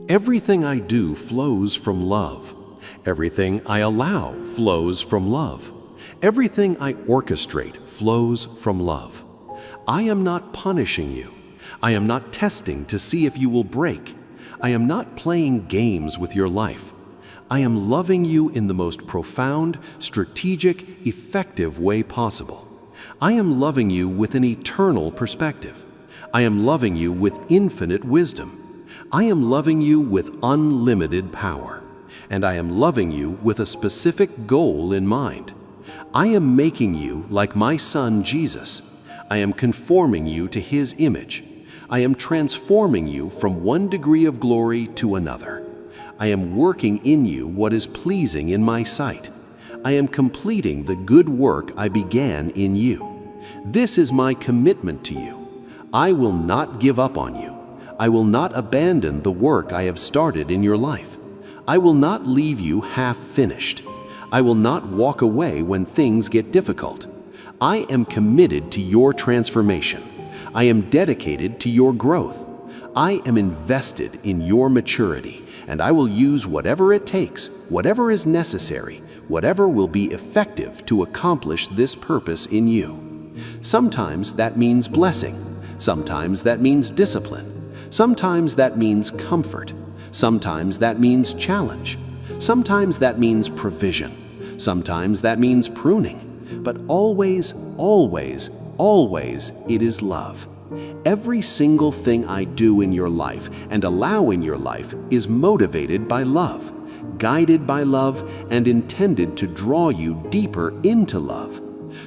Everything I do flows from love. Everything I allow flows from love. Everything I orchestrate flows from love. I am not punishing you. I am not testing to see if you will break. I am not playing games with your life. I am loving you in the most profound, strategic, effective way possible. I am loving you with an eternal perspective. I am loving you with infinite wisdom. I am loving you with unlimited power. And I am loving you with a specific goal in mind. I am making you like my Son Jesus. I am conforming you to His image. I am transforming you from one degree of glory to another. I am working in you what is pleasing in my sight. I am completing the good work I began in you. This is my commitment to you. I will not give up on you. I will not abandon the work I have started in your life. I will not leave you half finished. I will not walk away when things get difficult. I am committed to your transformation. I am dedicated to your growth. I am invested in your maturity, and I will use whatever it takes, whatever is necessary, whatever will be effective to accomplish this purpose in you. Sometimes that means blessing. Sometimes that means discipline. Sometimes that means comfort. Sometimes that means challenge. Sometimes that means provision. Sometimes that means pruning. But always, always, always, it is love. Every single thing I do in your life and allow in your life is motivated by love, guided by love, and intended to draw you deeper into love.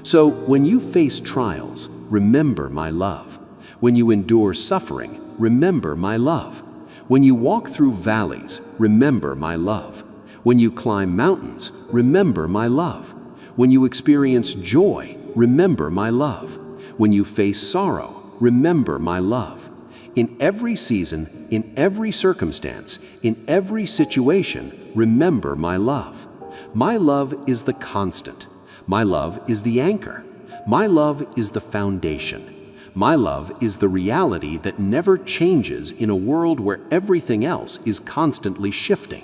So when you face trials, remember my love. When you endure suffering, remember my love. When you walk through valleys, remember my love. When you climb mountains, remember my love. When you experience joy, remember my love. When you face sorrow, remember my love. In every season, in every circumstance, in every situation, remember my love. My love is the constant. My love is the anchor. My love is the foundation. My love is the reality that never changes in a world where everything else is constantly shifting.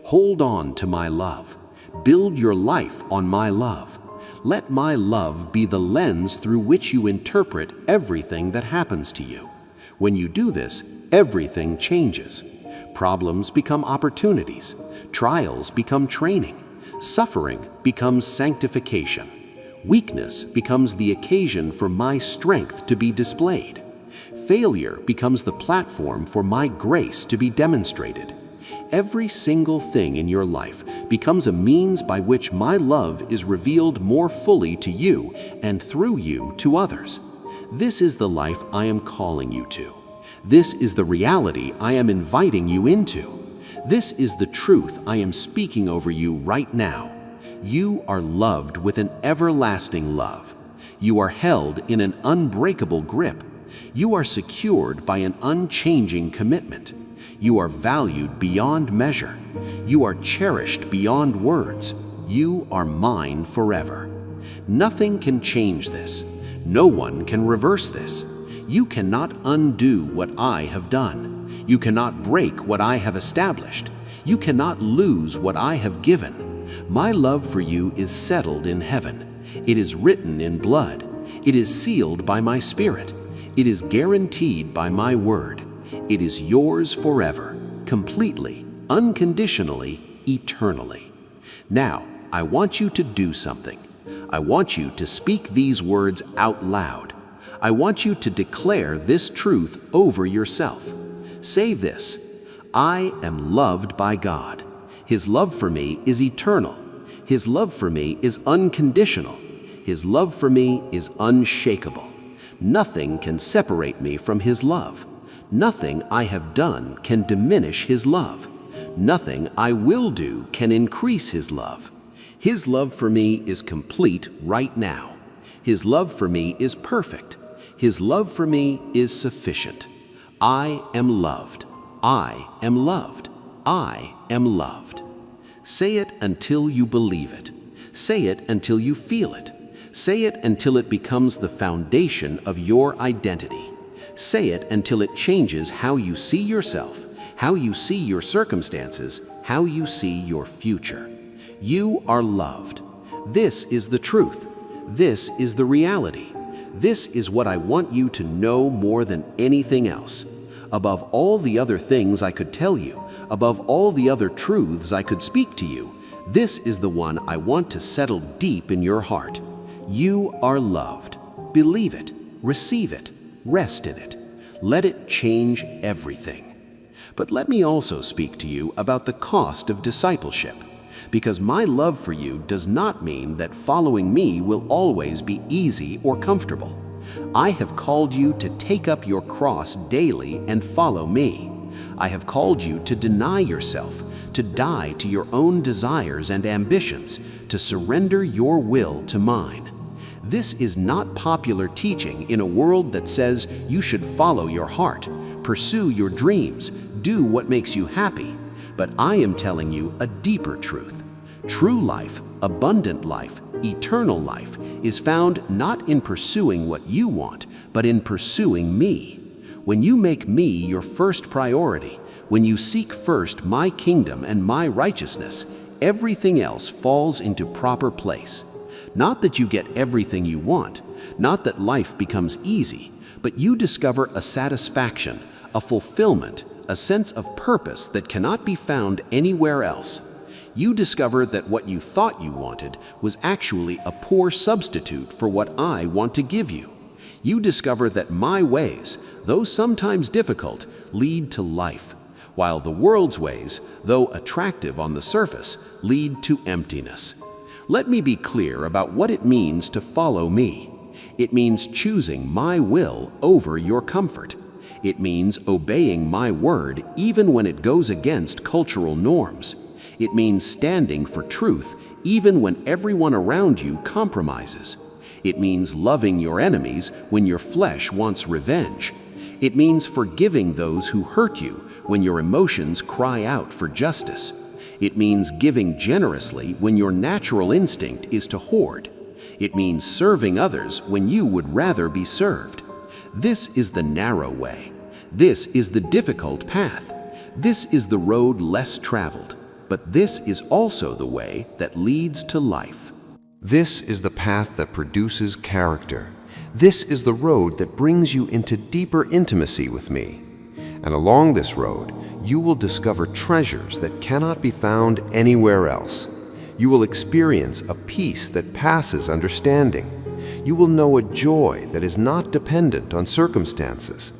Hold on to my love. Build your life on my love. Let my love be the lens through which you interpret everything that happens to you. When you do this, everything changes. Problems become opportunities. Trials become training. Suffering becomes sanctification. Weakness becomes the occasion for my strength to be displayed. Failure becomes the platform for my grace to be demonstrated. Every single thing in your life becomes a means by which my love is revealed more fully to you and through you to others. This is the life I am calling you to. This is the reality I am inviting you into. This is the truth I am speaking over you right now. You are loved with an everlasting love. You are held in an unbreakable grip. You are secured by an unchanging commitment. You are valued beyond measure. You are cherished beyond words. You are mine forever. Nothing can change this. No one can reverse this. You cannot undo what I have done. You cannot break what I have established. You cannot lose what I have given. My love for you is settled in heaven. It is written in blood. It is sealed by my Spirit. It is guaranteed by my word. It is yours forever, completely, unconditionally, eternally. Now, I want you to do something. I want you to speak these words out loud. I want you to declare this truth over yourself. Say this: I am loved by God. His love for me is eternal. His love for me is unconditional. His love for me is unshakable. Nothing can separate me from His love. Nothing I have done can diminish His love. Nothing I will do can increase His love. His love for me is complete right now. His love for me is perfect. His love for me is sufficient. I am loved. I am loved. I am loved. Say it until you believe it. Say it until you feel it. Say it until it becomes the foundation of your identity. Say it until it changes how you see yourself, how you see your circumstances, how you see your future. You are loved. This is the truth. This is the reality. This is what I want you to know more than anything else. Above all the other things I could tell you, above all the other truths I could speak to you, this is the one I want to settle deep in your heart. You are loved. Believe it, receive it, rest in it. Let it change everything. But let me also speak to you about the cost of discipleship, because my love for you does not mean that following me will always be easy or comfortable. I have called you to take up your cross daily and follow me. I have called you to deny yourself, to die to your own desires and ambitions, to surrender your will to mine. This is not popular teaching in a world that says you should follow your heart, pursue your dreams, do what makes you happy. But I am telling you a deeper truth. True life, abundant life, eternal life is found not in pursuing what you want, but in pursuing me. When you make me your first priority, when you seek first my kingdom and my righteousness, everything else falls into proper place. Not that you get everything you want, not that life becomes easy, but you discover a satisfaction, a fulfillment, a sense of purpose that cannot be found anywhere else. You discover that what you thought you wanted was actually a poor substitute for what I want to give you. You discover that my ways, though sometimes difficult, lead to life, while the world's ways, though attractive on the surface, lead to emptiness. Let me be clear about what it means to follow me. It means choosing my will over your comfort. It means obeying my word even when it goes against cultural norms. It means standing for truth even when everyone around you compromises. It means loving your enemies when your flesh wants revenge. It means forgiving those who hurt you when your emotions cry out for justice. It means giving generously when your natural instinct is to hoard. It means serving others when you would rather be served. This is the narrow way. This is the difficult path. This is the road less traveled. But this is also the way that leads to life. This is the path that produces character. This is the road that brings you into deeper intimacy with me. And along this road, you will discover treasures that cannot be found anywhere else. You will experience a peace that passes understanding. You will know a joy that is not dependent on circumstances.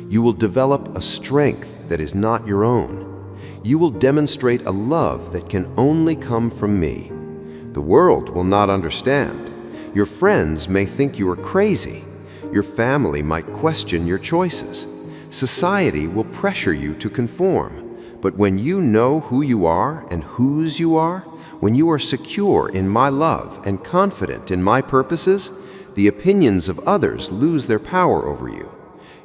You will develop a strength that is not your own. You will demonstrate a love that can only come from me. The world will not understand. Your friends may think you are crazy. Your family might question your choices. Society will pressure you to conform. But when you know who you are and whose you are, when you are secure in my love and confident in my purposes, the opinions of others lose their power over you.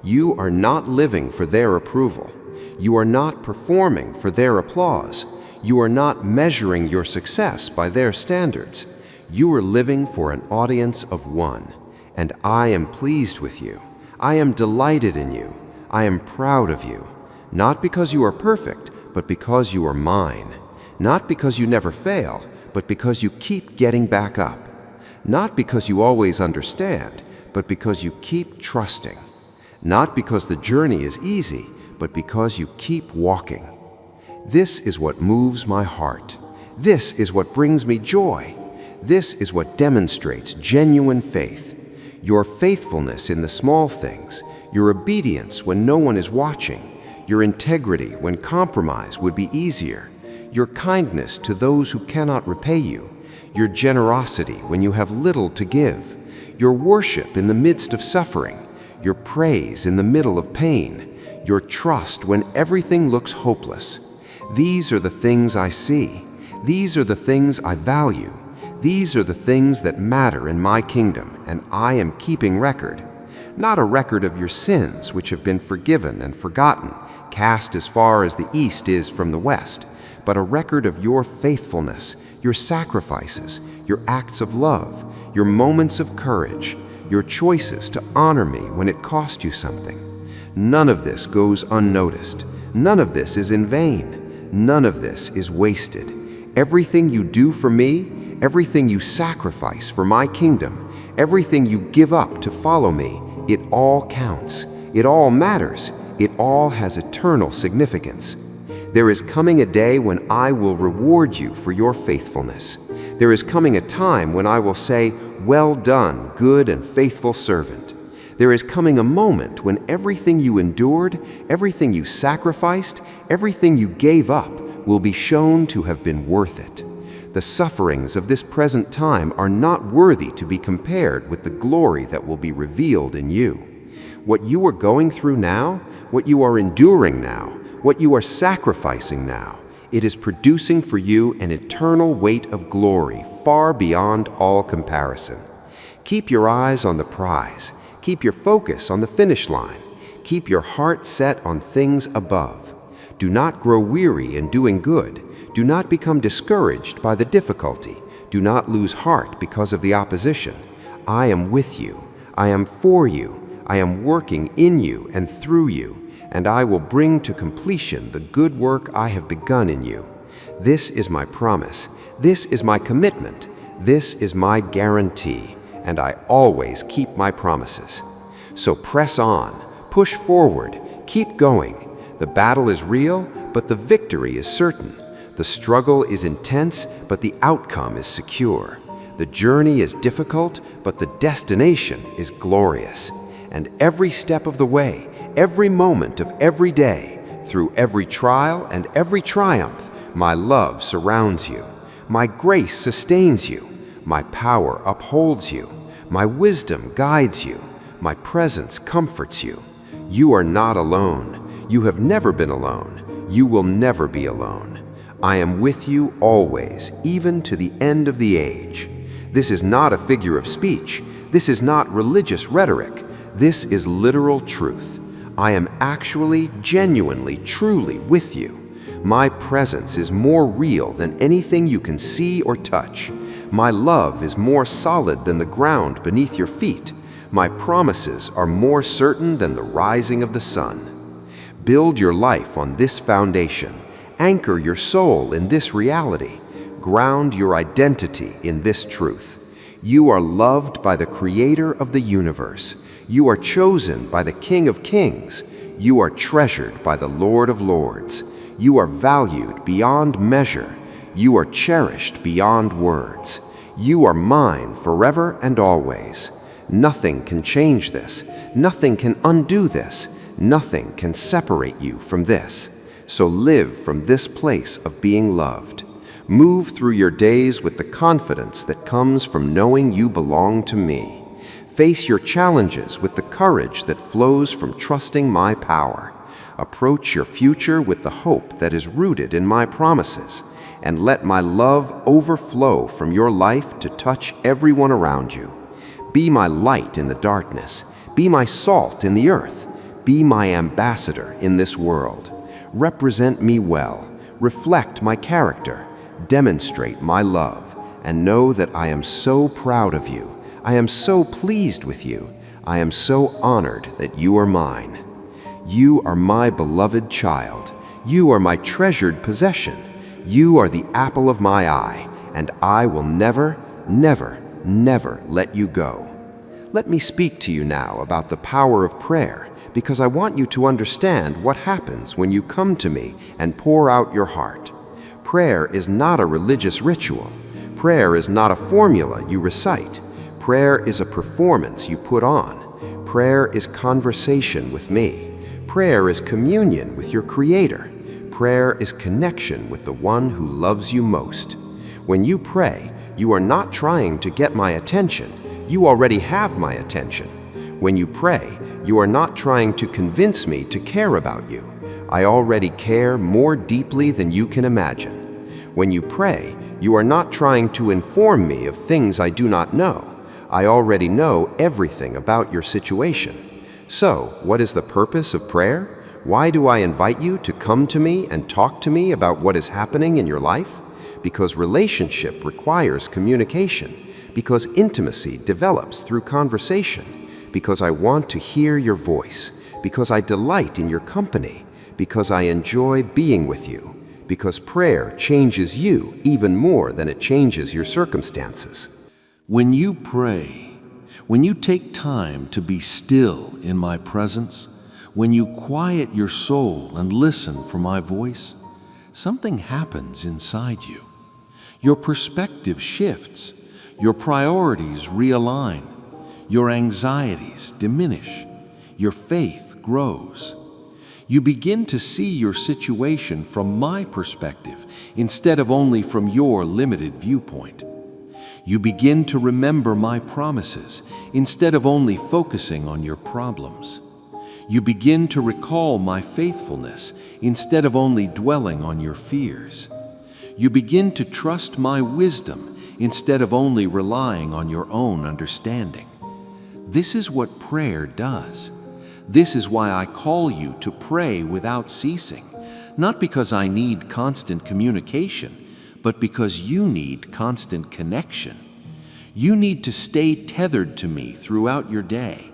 You are not living for their approval. You are not performing for their applause. You are not measuring your success by their standards. You are living for an audience of one. And I am pleased with you. I am delighted in you. I am proud of you. Not because you are perfect, but because you are mine. Not because you never fail, but because you keep getting back up. Not because you always understand, but because you keep trusting. Not because the journey is easy, but because you keep walking. This is what moves my heart. This is what brings me joy. This is what demonstrates genuine faith. Your faithfulness in the small things, your obedience when no one is watching, your integrity when compromise would be easier, your kindness to those who cannot repay you, your generosity when you have little to give, your worship in the midst of suffering, your praise in the middle of pain, your trust when everything looks hopeless. These are the things I see. These are the things I value. These are the things that matter in my kingdom, and I am keeping record. Not a record of your sins, which have been forgiven and forgotten, cast as far as the east is from the west, but a record of your faithfulness, your sacrifices, your acts of love, your moments of courage, your choices to honor me when it cost you something. None of this goes unnoticed. None of this is in vain. None of this is wasted. Everything you do for me, everything you sacrifice for my kingdom, everything you give up to follow me, it all counts. It all matters. It all has eternal significance. There is coming a day when I will reward you for your faithfulness. There is coming a time when I will say, "Well done, good and faithful servant." There is coming a moment when everything you endured, everything you sacrificed, everything you gave up will be shown to have been worth it. The sufferings of this present time are not worthy to be compared with the glory that will be revealed in you. What you are going through now, what you are enduring now, what you are sacrificing now, it is producing for you an eternal weight of glory far beyond all comparison. Keep your eyes on the prize. Keep your focus on the finish line. Keep your heart set on things above. Do not grow weary in doing good. Do not become discouraged by the difficulty. Do not lose heart because of the opposition. I am with you. I am for you. I am working in you and through you, and I will bring to completion the good work I have begun in you. This is my promise. This is my commitment. This is my guarantee, and I always keep my promises. So press on, push forward, keep going. The battle is real, but the victory is certain. The struggle is intense, but the outcome is secure. The journey is difficult, but the destination is glorious. And every step of the way, every moment of every day, through every trial and every triumph, my love surrounds you. My grace sustains you. My power upholds you. My wisdom guides you. My presence comforts you. You are not alone. You have never been alone. You will never be alone. I am with you always, even to the end of the age. This is not a figure of speech. This is not religious rhetoric. This is literal truth. I am actually, genuinely, truly with you. My presence is more real than anything you can see or touch. My love is more solid than the ground beneath your feet. My promises are more certain than the rising of the sun. Build your life on this foundation. Anchor your soul in this reality. Ground your identity in this truth. You are loved by the Creator of the universe. You are chosen by the King of Kings. You are treasured by the Lord of Lords. You are valued beyond measure. You are cherished beyond words. You are mine forever and always. Nothing can change this. Nothing can undo this. Nothing can separate you from this. So live from this place of being loved. Move through your days with the confidence that comes from knowing you belong to me. Face your challenges with the courage that flows from trusting my power. Approach your future with the hope that is rooted in my promises, and let my love overflow from your life to touch everyone around you. Be my light in the darkness. Be my salt in the earth. Be my ambassador in this world. represent me well, reflect my character, demonstrate my love, and know that I am so proud of you. I am so pleased with you. I am so honored that you are mine. You are my beloved child. You are my treasured possession. You are the apple of my eye, and I will never, never, never let you go. Let me speak to you now about the power of prayer, because I want you to understand what happens when you come to me and pour out your heart. Prayer is not a religious ritual. Prayer is not a formula you recite. Prayer is a performance you put on. Prayer is conversation with me. Prayer is communion with your Creator. Prayer is connection with the one who loves you most. When you pray, you are not trying to get my attention. You already have my attention. When you pray, you are not trying to convince me to care about you. I already care more deeply than you can imagine. When you pray, you are not trying to inform me of things I do not know. I already know everything about your situation. So, what is the purpose of prayer? Why do I invite you to come to me and talk to me about what is happening in your life? Because relationship requires communication. Because intimacy develops through conversation. Because I want to hear your voice. Because I delight in your company. Because I enjoy being with you. Because prayer changes you even more than it changes your circumstances. When you pray, when you take time to be still in my presence, when you quiet your soul and listen for my voice, something happens inside you. Your perspective shifts, your priorities realign, your anxieties diminish, your faith grows. You begin to see your situation from my perspective instead of only from your limited viewpoint. You begin to remember my promises instead of only focusing on your problems. You begin to recall my faithfulness instead of only dwelling on your fears. You begin to trust my wisdom instead of only relying on your own understanding. This is what prayer does. This is why I call you to pray without ceasing, not because I need constant communication, but because you need constant connection. You need to stay tethered to me throughout your day.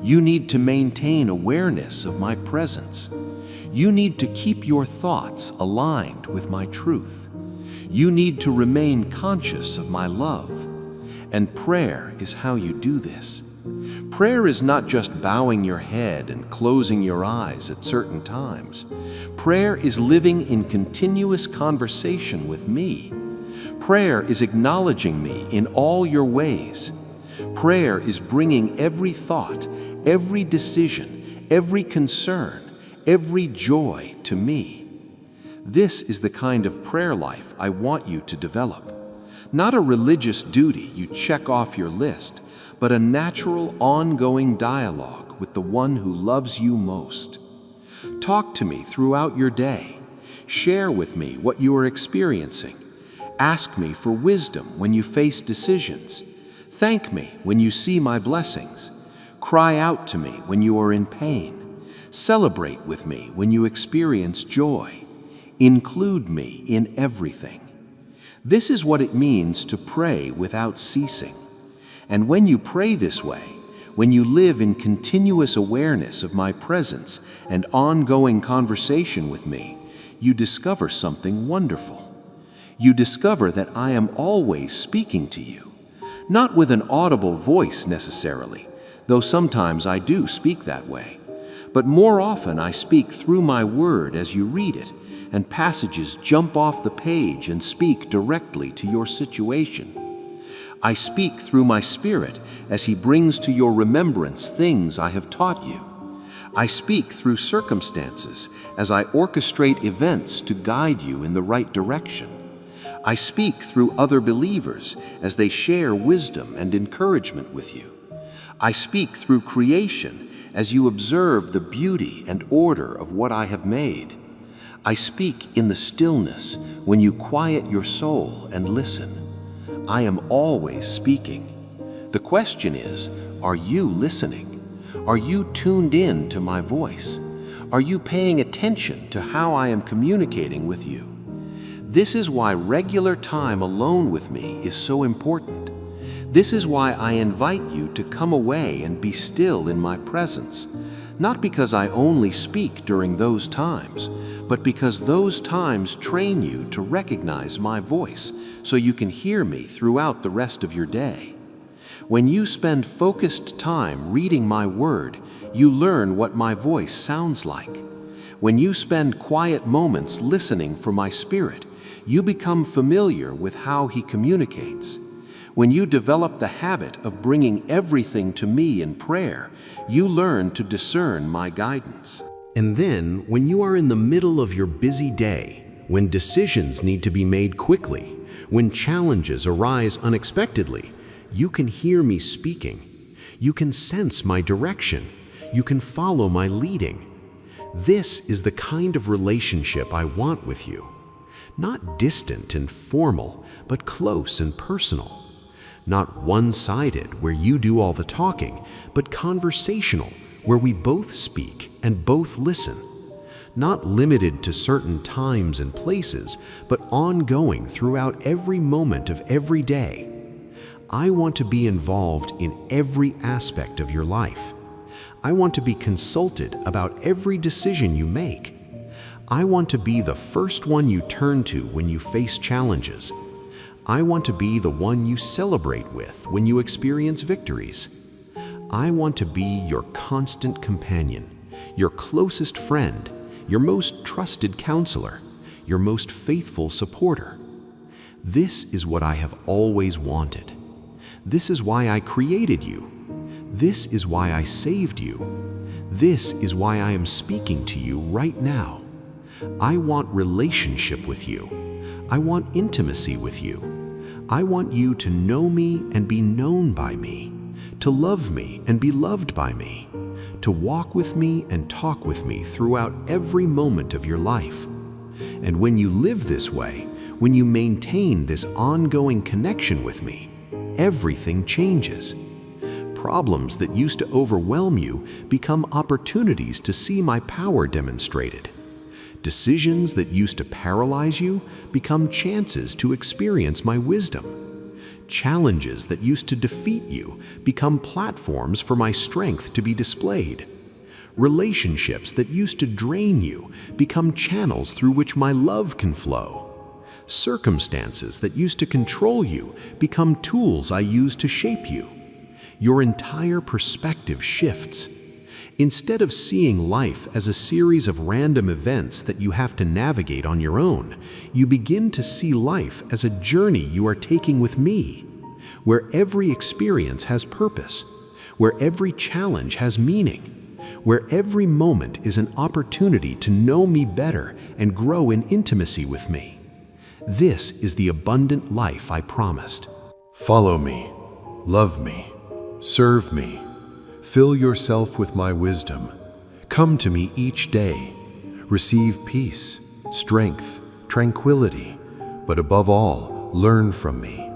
You need to maintain awareness of my presence. You need to keep your thoughts aligned with my truth. You need to remain conscious of my love. And prayer is how you do this. Prayer is not just bowing your head and closing your eyes at certain times. Prayer is living in continuous conversation with me. Prayer is acknowledging me in all your ways. Prayer is bringing every thought, every decision, every concern, every joy to me. This is the kind of prayer life I want you to develop. Not a religious duty you check off your list, but a natural, ongoing dialogue with the one who loves you most. Talk to me throughout your day. Share with me what you are experiencing. Ask me for wisdom when you face decisions. Thank me when you see my blessings. Cry out to me when you are in pain. Celebrate with me when you experience joy. Include me in everything. This is what it means to pray without ceasing. And when you pray this way, when you live in continuous awareness of my presence and ongoing conversation with me, you discover something wonderful. You discover that I am always speaking to you, not with an audible voice necessarily, though sometimes I do speak that way, but more often I speak through my word as you read it, and passages jump off the page and speak directly to your situation. I speak through my Spirit as He brings to your remembrance things I have taught you. I speak through circumstances as I orchestrate events to guide you in the right direction. I speak through other believers as they share wisdom and encouragement with you. I speak through creation as you observe the beauty and order of what I have made. I speak in the stillness when you quiet your soul and listen. I am always speaking. The question is, are you listening? Are you tuned in to my voice? Are you paying attention to how I am communicating with you? This is why regular time alone with me is so important. This is why I invite you to come away and be still in my presence, not because I only speak during those times, but because those times train you to recognize my voice so you can hear me throughout the rest of your day. When you spend focused time reading my word, you learn what my voice sounds like. When you spend quiet moments listening for my spirit, you become familiar with how he communicates. When you develop the habit of bringing everything to me in prayer, you learn to discern my guidance. And then, when you are in the middle of your busy day, when decisions need to be made quickly, when challenges arise unexpectedly, you can hear me speaking. You can sense my direction. You can follow my leading. This is the kind of relationship I want with you. Not distant and formal, but close and personal. Not one-sided, where you do all the talking, but conversational, where we both speak and both listen. Not limited to certain times and places, but ongoing throughout every moment of every day. I want to be involved in every aspect of your life. I want to be consulted about every decision you make. I want to be the first one you turn to when you face challenges. I want to be the one you celebrate with when you experience victories. I want to be your constant companion, your closest friend, your most trusted counselor, your most faithful supporter. This is what I have always wanted. This is why I created you. This is why I saved you. This is why I am speaking to you right now. I want relationship with you. I want intimacy with you. I want you to know me and be known by me, to love me and be loved by me, to walk with me and talk with me throughout every moment of your life. And when you live this way, when you maintain this ongoing connection with me, everything changes. Problems that used to overwhelm you become opportunities to see my power demonstrated. Decisions that used to paralyze you become chances to experience my wisdom. Challenges that used to defeat you become platforms for my strength to be displayed. Relationships that used to drain you become channels through which my love can flow. Circumstances that used to control you become tools I use to shape you. Your entire perspective shifts. Instead of seeing life as a series of random events that you have to navigate on your own, you begin to see life as a journey you are taking with me, where every experience has purpose, where every challenge has meaning, where every moment is an opportunity to know me better and grow in intimacy with me. This is the abundant life I promised. Follow me, love me, serve me. Fill yourself with my wisdom. Come to me each day. Receive peace, strength, tranquility, but above all, learn from me.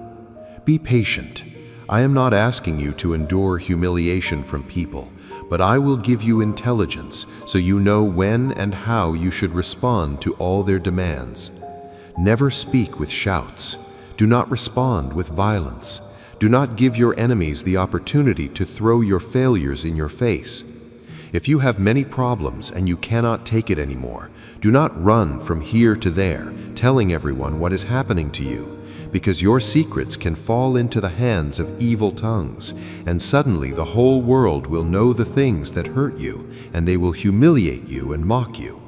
Be patient. I am not asking you to endure humiliation from people, but I will give you intelligence so you know when and how you should respond to all their demands. Never speak with shouts. Do not respond with violence. Do not give your enemies the opportunity to throw your failures in your face. If you have many problems and you cannot take it anymore, do not run from here to there, telling everyone what is happening to you, because your secrets can fall into the hands of evil tongues, and suddenly the whole world will know the things that hurt you, and they will humiliate you and mock you.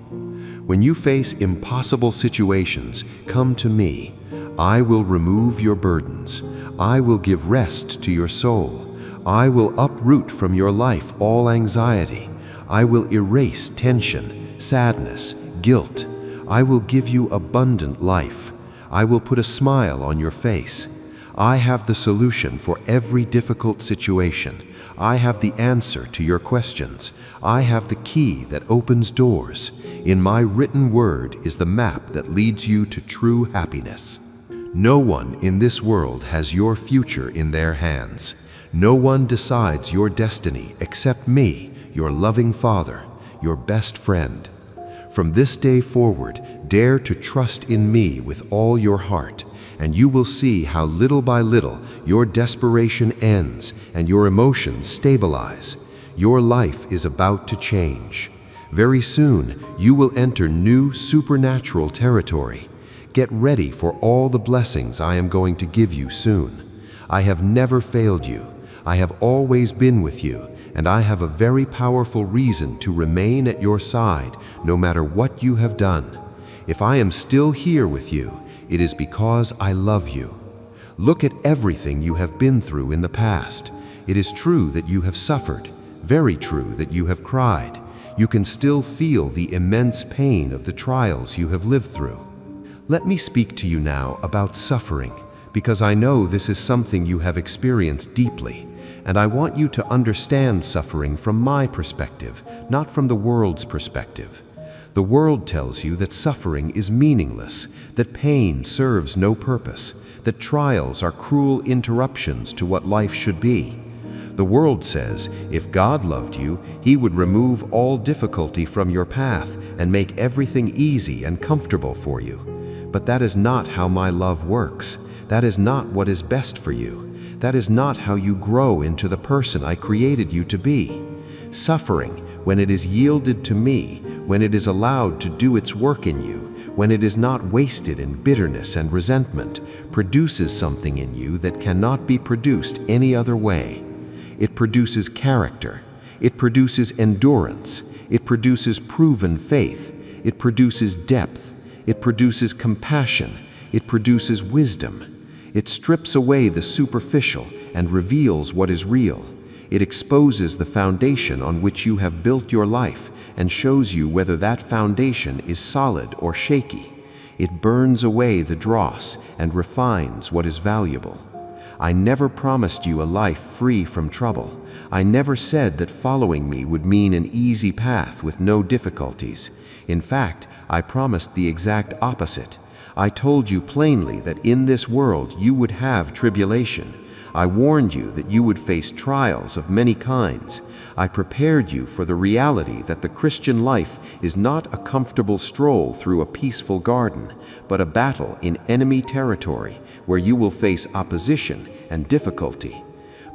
When you face impossible situations, come to me. I will remove your burdens. I will give rest to your soul. I will uproot from your life all anxiety. I will erase tension, sadness, guilt. I will give you abundant life. I will put a smile on your face. I have the solution for every difficult situation. I have the answer to your questions. I have the key that opens doors. In my written word is the map that leads you to true happiness. No one in this world has your future in their hands. No one decides your destiny except me, your loving Father, your best friend. From this day forward, dare to trust in me with all your heart, and you will see how little by little your desperation ends and your emotions stabilize. Your life is about to change. Very soon, you will enter new supernatural territory. Get ready for all the blessings I am going to give you soon. I have never failed you. I have always been with you, and I have a very powerful reason to remain at your side no matter what you have done. If I am still here with you, it is because I love you. Look at everything you have been through in the past. It is true that you have suffered, very true that you have cried. You can still feel the immense pain of the trials you have lived through. Let me speak to you now about suffering, because I know this is something you have experienced deeply, and I want you to understand suffering from my perspective, not from the world's perspective. The world tells you that suffering is meaningless, that pain serves no purpose, that trials are cruel interruptions to what life should be. The world says if God loved you, He would remove all difficulty from your path and make everything easy and comfortable for you. But that is not how my love works. That is not what is best for you. That is not how you grow into the person I created you to be. Suffering, when it is yielded to me, when it is allowed to do its work in you, when it is not wasted in bitterness and resentment, produces something in you that cannot be produced any other way. It produces character. It produces endurance. It produces proven faith. It produces depth. It produces compassion. It produces wisdom. It strips away the superficial and reveals what is real. It exposes the foundation on which you have built your life and shows you whether that foundation is solid or shaky. It burns away the dross and refines what is valuable. I never promised you a life free from trouble. I never said that following me would mean an easy path with no difficulties. In fact, I promised the exact opposite. I told you plainly that in this world you would have tribulation. I warned you that you would face trials of many kinds. I prepared you for the reality that the Christian life is not a comfortable stroll through a peaceful garden, but a battle in enemy territory where you will face opposition and difficulty.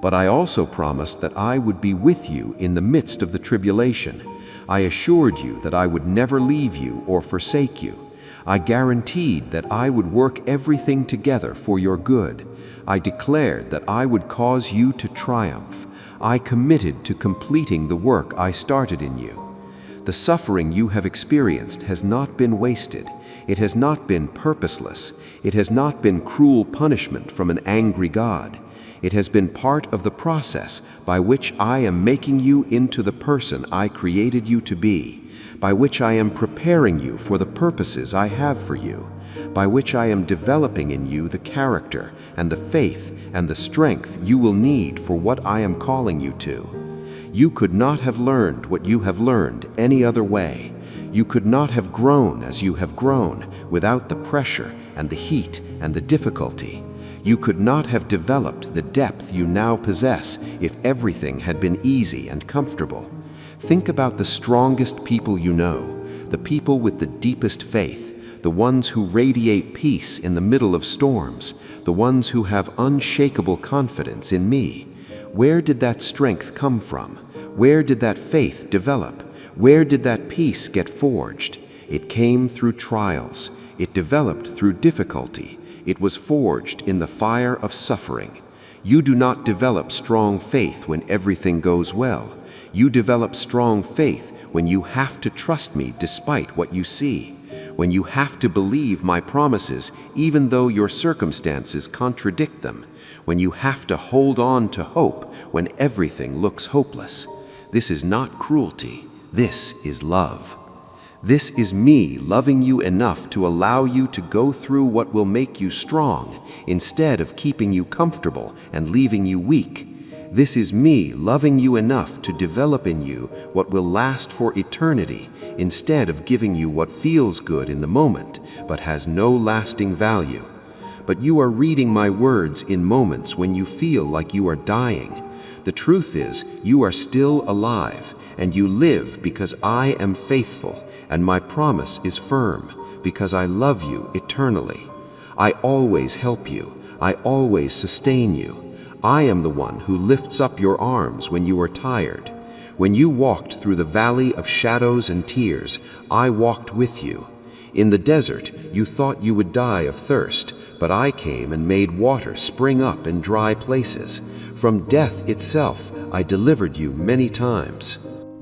But I also promised that I would be with you in the midst of the tribulation. I assured you that I would never leave you or forsake you. I guaranteed that I would work everything together for your good. I declared that I would cause you to triumph. I committed to completing the work I started in you. The suffering you have experienced has not been wasted. It has not been purposeless. It has not been cruel punishment from an angry God. It has been part of the process by which I am making you into the person I created you to be, by which I am preparing you for the purposes I have for you, by which I am developing in you the character and the faith and the strength you will need for what I am calling you to. You could not have learned what you have learned any other way. You could not have grown as you have grown without the pressure and the heat and the difficulty. You could not have developed the depth you now possess if everything had been easy and comfortable. Think about the strongest people you know, the people with the deepest faith, the ones who radiate peace in the middle of storms, the ones who have unshakable confidence in me. Where did that strength come from? Where did that faith develop? Where did that peace get forged? It came through trials. It developed through difficulty. It was forged in the fire of suffering. You do not develop strong faith when everything goes well. You develop strong faith when you have to trust me despite what you see, when you have to believe my promises even though your circumstances contradict them, when you have to hold on to hope when everything looks hopeless. This is not cruelty. This is love. This is me loving you enough to allow you to go through what will make you strong instead of keeping you comfortable and leaving you weak. This is me loving you enough to develop in you what will last for eternity instead of giving you what feels good in the moment but has no lasting value. But you are reading my words in moments when you feel like you are dying. The truth is, you are still alive, and you live because I am faithful, and my promise is firm, because I love you eternally. I always help you. I always sustain you. I am the one who lifts up your arms when you are tired. When you walked through the valley of shadows and tears, I walked with you. In the desert, you thought you would die of thirst, but I came and made water spring up in dry places. From death itself, I delivered you many times.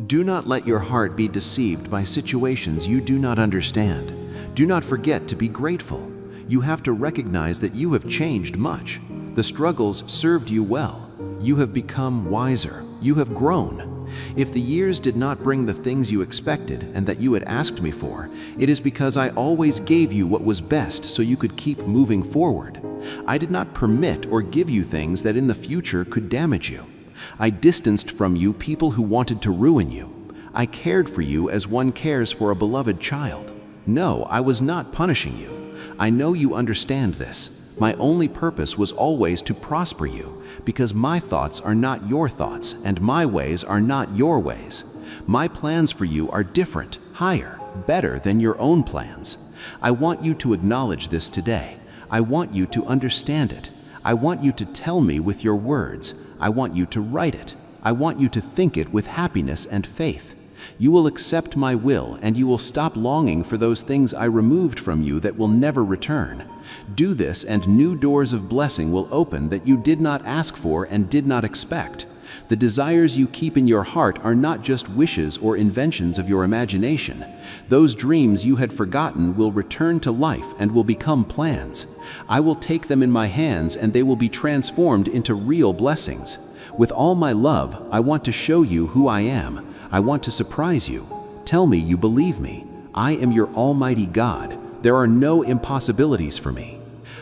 Do not let your heart be deceived by situations you do not understand. Do not forget to be grateful. You have to recognize that you have changed much. The struggles served you well. You have become wiser. You have grown. If the years did not bring the things you expected and that you had asked me for, it is because I always gave you what was best so you could keep moving forward. I did not permit or give you things that in the future could damage you. I distanced from you people who wanted to ruin you. I cared for you as one cares for a beloved child. No, I was not punishing you. I know you understand this. My only purpose was always to prosper you, because my thoughts are not your thoughts, and my ways are not your ways. My plans for you are different, higher, better than your own plans. I want you to acknowledge this today. I want you to understand it. I want you to tell me with your words. I want you to write it. I want you to think it with happiness and faith. You will accept my will, and you will stop longing for those things I removed from you that will never return. Do this, and new doors of blessing will open that you did not ask for and did not expect. The desires you keep in your heart are not just wishes or inventions of your imagination. Those dreams you had forgotten will return to life and will become plans. I will take them in my hands, and they will be transformed into real blessings. With all my love, I want to show you who I am. I want to surprise you. Tell me you believe me. I am your Almighty God. There are no impossibilities for me.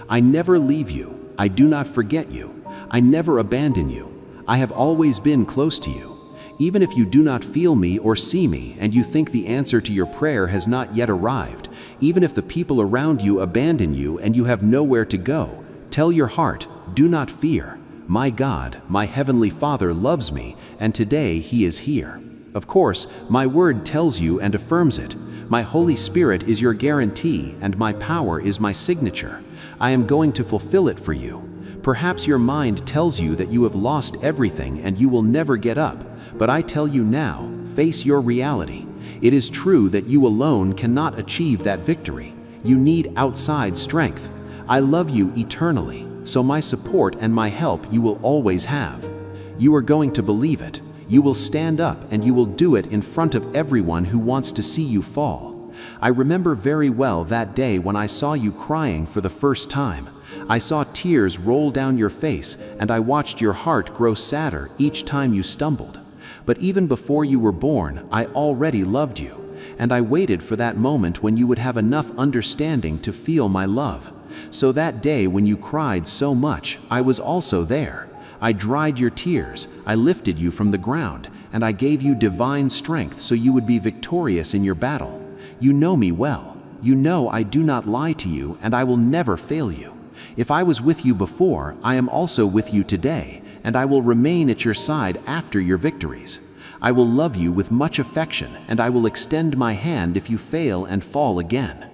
I never leave you. I do not forget you. I never abandon you. I have always been close to you. Even if you do not feel me or see me, and you think the answer to your prayer has not yet arrived, even if the people around you abandon you and you have nowhere to go, tell your heart, do not fear. My God, my Heavenly Father loves me, and today He is here. Of course, my word tells you and affirms it. My Holy Spirit is your guarantee, and my power is my signature. I am going to fulfill it for you. Perhaps your mind tells you that you have lost everything and you will never get up, but I tell you now, face your reality. It is true that you alone cannot achieve that victory. You need outside strength. I love you eternally, so my support and my help you will always have. You are going to believe it. You will stand up and you will do it in front of everyone who wants to see you fall. I remember very well that day when I saw you crying for the first time. I saw tears roll down your face, and I watched your heart grow sadder each time you stumbled. But even before you were born, I already loved you, and I waited for that moment when you would have enough understanding to feel my love. So that day when you cried so much, I was also there. I dried your tears, I lifted you from the ground, and I gave you divine strength so you would be victorious in your battle. You know me well. You know I do not lie to you, and I will never fail you. If I was with you before, I am also with you today, and I will remain at your side after your victories. I will love you with much affection, and I will extend my hand if you fail and fall again.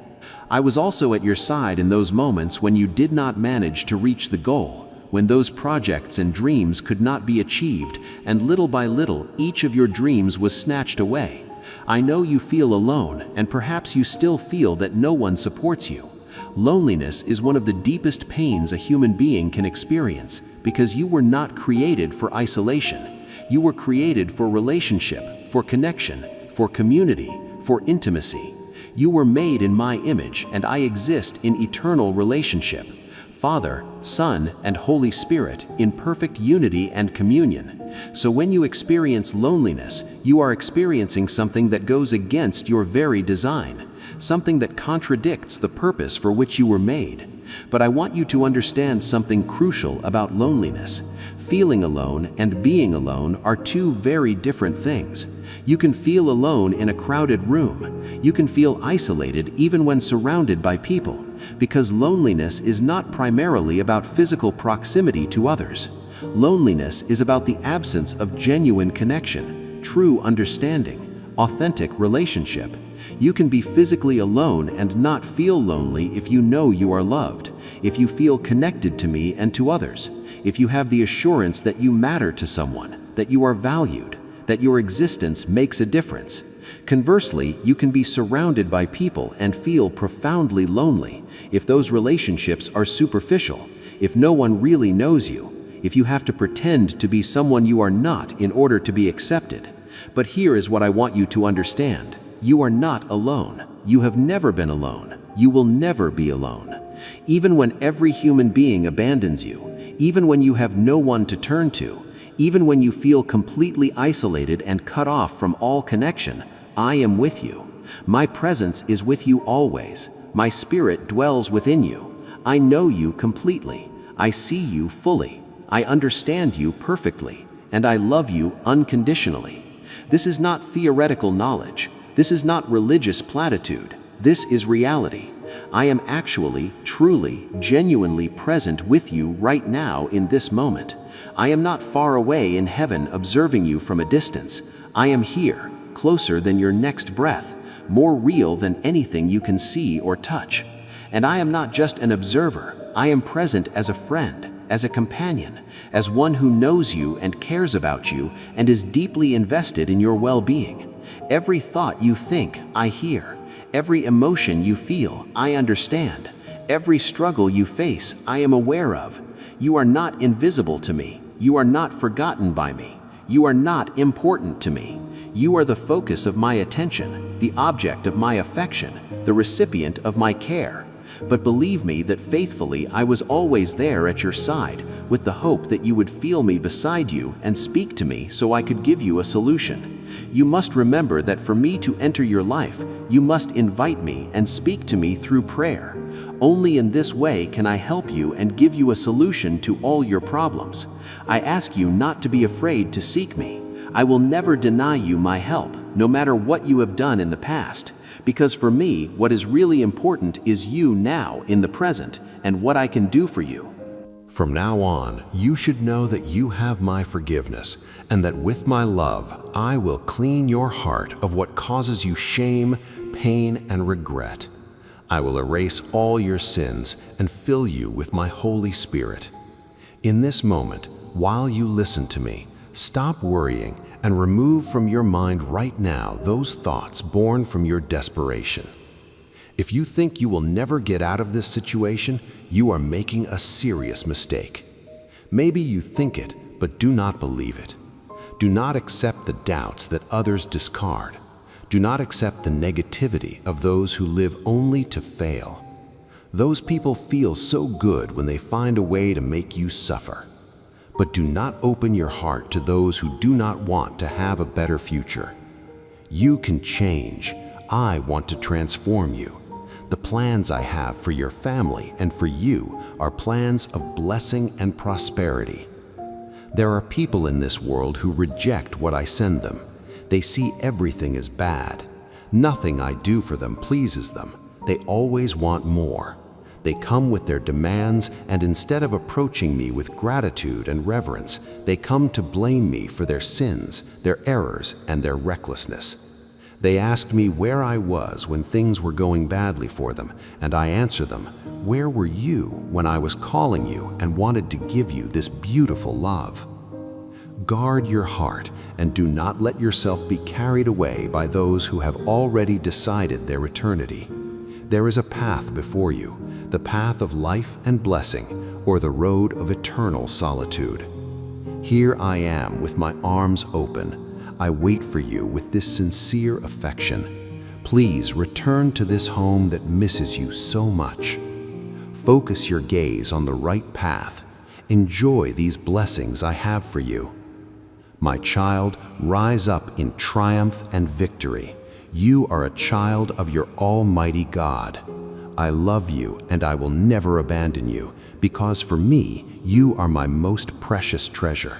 I was also at your side in those moments when you did not manage to reach the goal, when those projects and dreams could not be achieved, and little by little each of your dreams was snatched away. I know you feel alone, and perhaps you still feel that no one supports you. Loneliness is one of the deepest pains a human being can experience, because you were not created for isolation. You were created for relationship, for connection, for community, for intimacy. You were made in my image, and I exist in eternal relationship. Father, Son, and Holy Spirit in perfect unity and communion. So when you experience loneliness, you are experiencing something that goes against your very design, something that contradicts the purpose for which you were made. But I want you to understand something crucial about loneliness. Feeling alone and being alone are two very different things. You can feel alone in a crowded room. You can feel isolated even when surrounded by people, because loneliness is not primarily about physical proximity to others. Loneliness is about the absence of genuine connection. true understanding, authentic relationship. You can be physically alone and not feel lonely if you know you are loved, if you feel connected to me and to others, if you have the assurance that you matter to someone, that you are valued, that your existence makes a difference. Conversely, you can be surrounded by people and feel profoundly lonely if those relationships are superficial, if no one really knows you, if you have to pretend to be someone you are not in order to be accepted. But here is what I want you to understand. You are not alone. You have never been alone. You will never be alone. Even when every human being abandons you, even when you have no one to turn to, even when you feel completely isolated and cut off from all connection, I am with you. My presence is with you always. My spirit dwells within you. I know you completely. I see you fully. I understand you perfectly. And I love you unconditionally. This is not theoretical knowledge. This is not religious platitude. This is reality. I am actually, truly, genuinely present with you right now in this moment. I am not far away in heaven observing you from a distance. I am here, closer than your next breath, more real than anything you can see or touch. And I am not just an observer. I am present as a friend, as a companion, as one who knows you and cares about you and is deeply invested in your well-being. Every thought you think, I hear. Every emotion you feel, I understand. Every struggle you face, I am aware of. You are not invisible to me. You are not forgotten by me. You are not important to me. You are the focus of my attention, the object of my affection, the recipient of my care. But believe me that faithfully I was always there at your side, with the hope that you would feel me beside you and speak to me so I could give you a solution. You must remember that for me to enter your life, you must invite me and speak to me through prayer. Only in this way can I help you and give you a solution to all your problems. I ask you not to be afraid to seek me. I will never deny you my help, no matter what you have done in the past. Because for me, what is really important is you now in the present and what I can do for you. From now on, you should know that you have my forgiveness and that with my love, I will clean your heart of what causes you shame, pain, and regret. I will erase all your sins and fill you with my Holy Spirit. In this moment, while you listen to me, stop worrying and remove from your mind right now those thoughts born from your desperation. If you think you will never get out of this situation, you are making a serious mistake. Maybe you think it, but do not believe it. Do not accept the doubts that others discard. Do not accept the negativity of those who live only to fail. Those people feel so good when they find a way to make you suffer. But do not open your heart to those who do not want to have a better future. You can change. I want to transform you. The plans I have for your family and for you are plans of blessing and prosperity. There are people in this world who reject what I send them. They see everything as bad. Nothing I do for them pleases them. They always want more. They come with their demands, and instead of approaching me with gratitude and reverence, they come to blame me for their sins, their errors, and their recklessness. They ask me where I was when things were going badly for them, and I answer them, where were you when I was calling you and wanted to give you this beautiful love? Guard your heart and do not let yourself be carried away by those who have already decided their eternity. There is a path before you, the path of life and blessing, or the road of eternal solitude. Here I am with my arms open. I wait for you with this sincere affection. Please return to this home that misses you so much. Focus your gaze on the right path. Enjoy these blessings I have for you. My child, rise up in triumph and victory. You are a child of your Almighty God. I love you and I will never abandon you, because for me, you are my most precious treasure.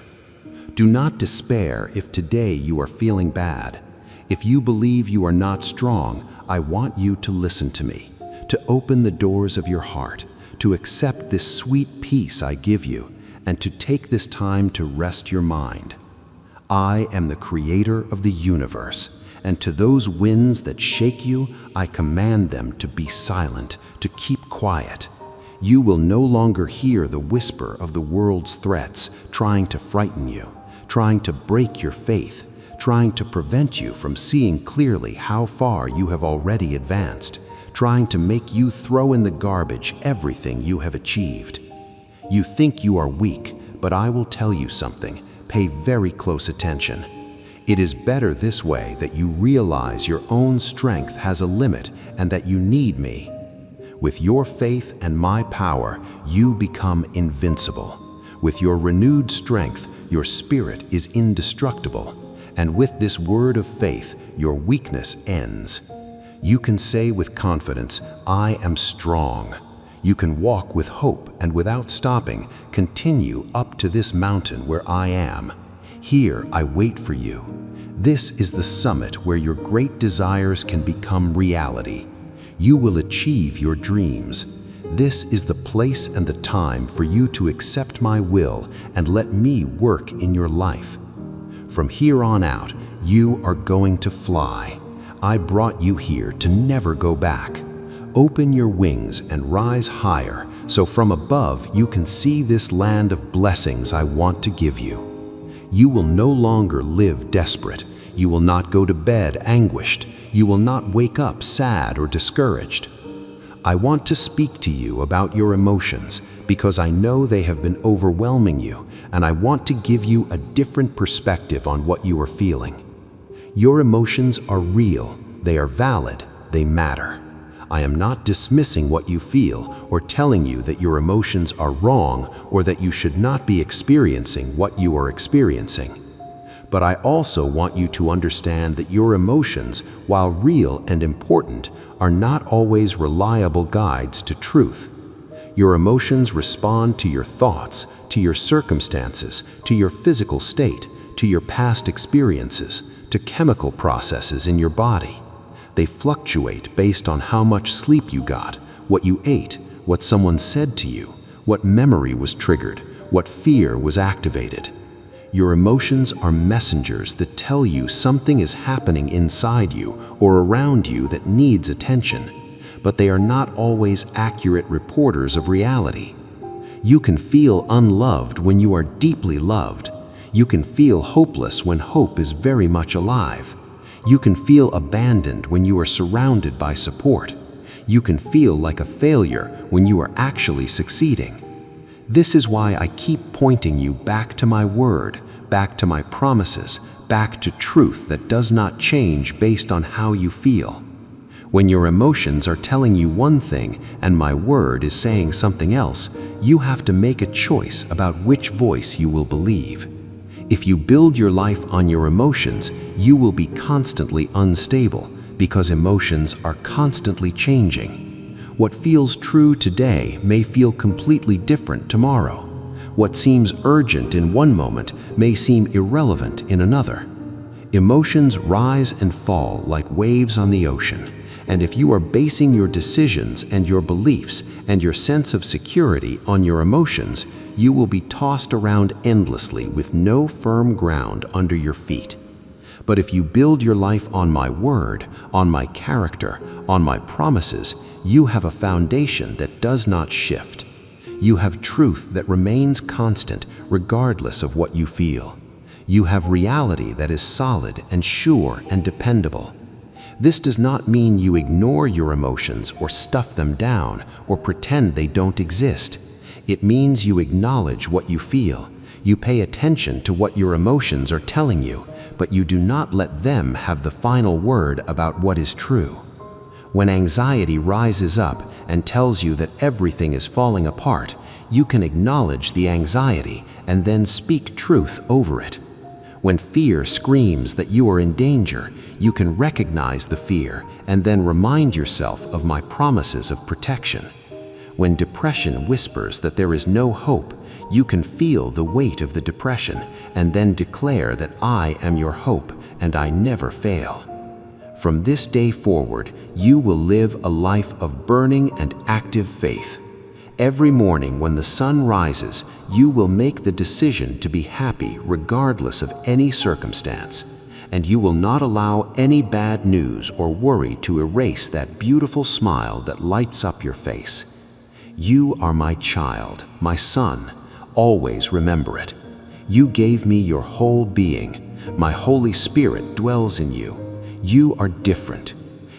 Do not despair if today you are feeling bad. If you believe you are not strong, I want you to listen to me, to open the doors of your heart, to accept this sweet peace I give you, and to take this time to rest your mind. I am the creator of the universe, and to those winds that shake you, I command them to be silent, to keep quiet. You will no longer hear the whisper of the world's threats trying to frighten you, trying to break your faith, trying to prevent you from seeing clearly how far you have already advanced, trying to make you throw in the garbage everything you have achieved. You think you are weak, but I will tell you something. Pay very close attention. It is better this way that you realize your own strength has a limit and that you need me. With your faith and my power, you become invincible. With your renewed strength, your spirit is indestructible. And with this word of faith, your weakness ends. You can say with confidence, I am strong. You can walk with hope and without stopping, continue up to this mountain where I am. Here I wait for you. This is the summit where your great desires can become reality. You will achieve your dreams. This is the place and the time for you to accept my will and let me work in your life. From here on out, you are going to fly. I brought you here to never go back. Open your wings and rise higher, so from above you can see this land of blessings I want to give you. You will no longer live desperate. You will not go to bed anguished. You will not wake up sad or discouraged. I want to speak to you about your emotions because I know they have been overwhelming you, and I want to give you a different perspective on what you are feeling. Your emotions are real, they are valid, they matter. I am not dismissing what you feel or telling you that your emotions are wrong or that you should not be experiencing what you are experiencing. But I also want you to understand that your emotions, while real and important, are not always reliable guides to truth. Your emotions respond to your thoughts, to your circumstances, to your physical state, to your past experiences, to chemical processes in your body. They fluctuate based on how much sleep you got, what you ate, what someone said to you, what memory was triggered, what fear was activated. Your emotions are messengers that tell you something is happening inside you or around you that needs attention, but they are not always accurate reporters of reality. You can feel unloved when you are deeply loved. You can feel hopeless when hope is very much alive. You can feel abandoned when you are surrounded by support. You can feel like a failure when you are actually succeeding. This is why I keep pointing you back to my word, back to my promises, back to truth that does not change based on how you feel. When your emotions are telling you one thing and my word is saying something else, you have to make a choice about which voice you will believe. If you build your life on your emotions, you will be constantly unstable because emotions are constantly changing. What feels true today may feel completely different tomorrow. What seems urgent in one moment may seem irrelevant in another. Emotions rise and fall like waves on the ocean, and if you are basing your decisions and your beliefs and your sense of security on your emotions, you will be tossed around endlessly with no firm ground under your feet. But if you build your life on my word, on my character, on my promises, you have a foundation that does not shift. You have truth that remains constant regardless of what you feel. You have reality that is solid and sure and dependable. This does not mean you ignore your emotions or stuff them down or pretend they don't exist. It means you acknowledge what you feel. You pay attention to what your emotions are telling you, but you do not let them have the final word about what is true. When anxiety rises up and tells you that everything is falling apart, you can acknowledge the anxiety and then speak truth over it. When fear screams that you are in danger, you can recognize the fear and then remind yourself of my promises of protection. When depression whispers that there is no hope, you can feel the weight of the depression and then declare that I am your hope and I never fail. From this day forward, you will live a life of burning and active faith. Every morning when the sun rises, you will make the decision to be happy regardless of any circumstance, and you will not allow any bad news or worry to erase that beautiful smile that lights up your face. You are my child, my son. Always remember it. You gave me your whole being. My Holy Spirit dwells in you. You are different.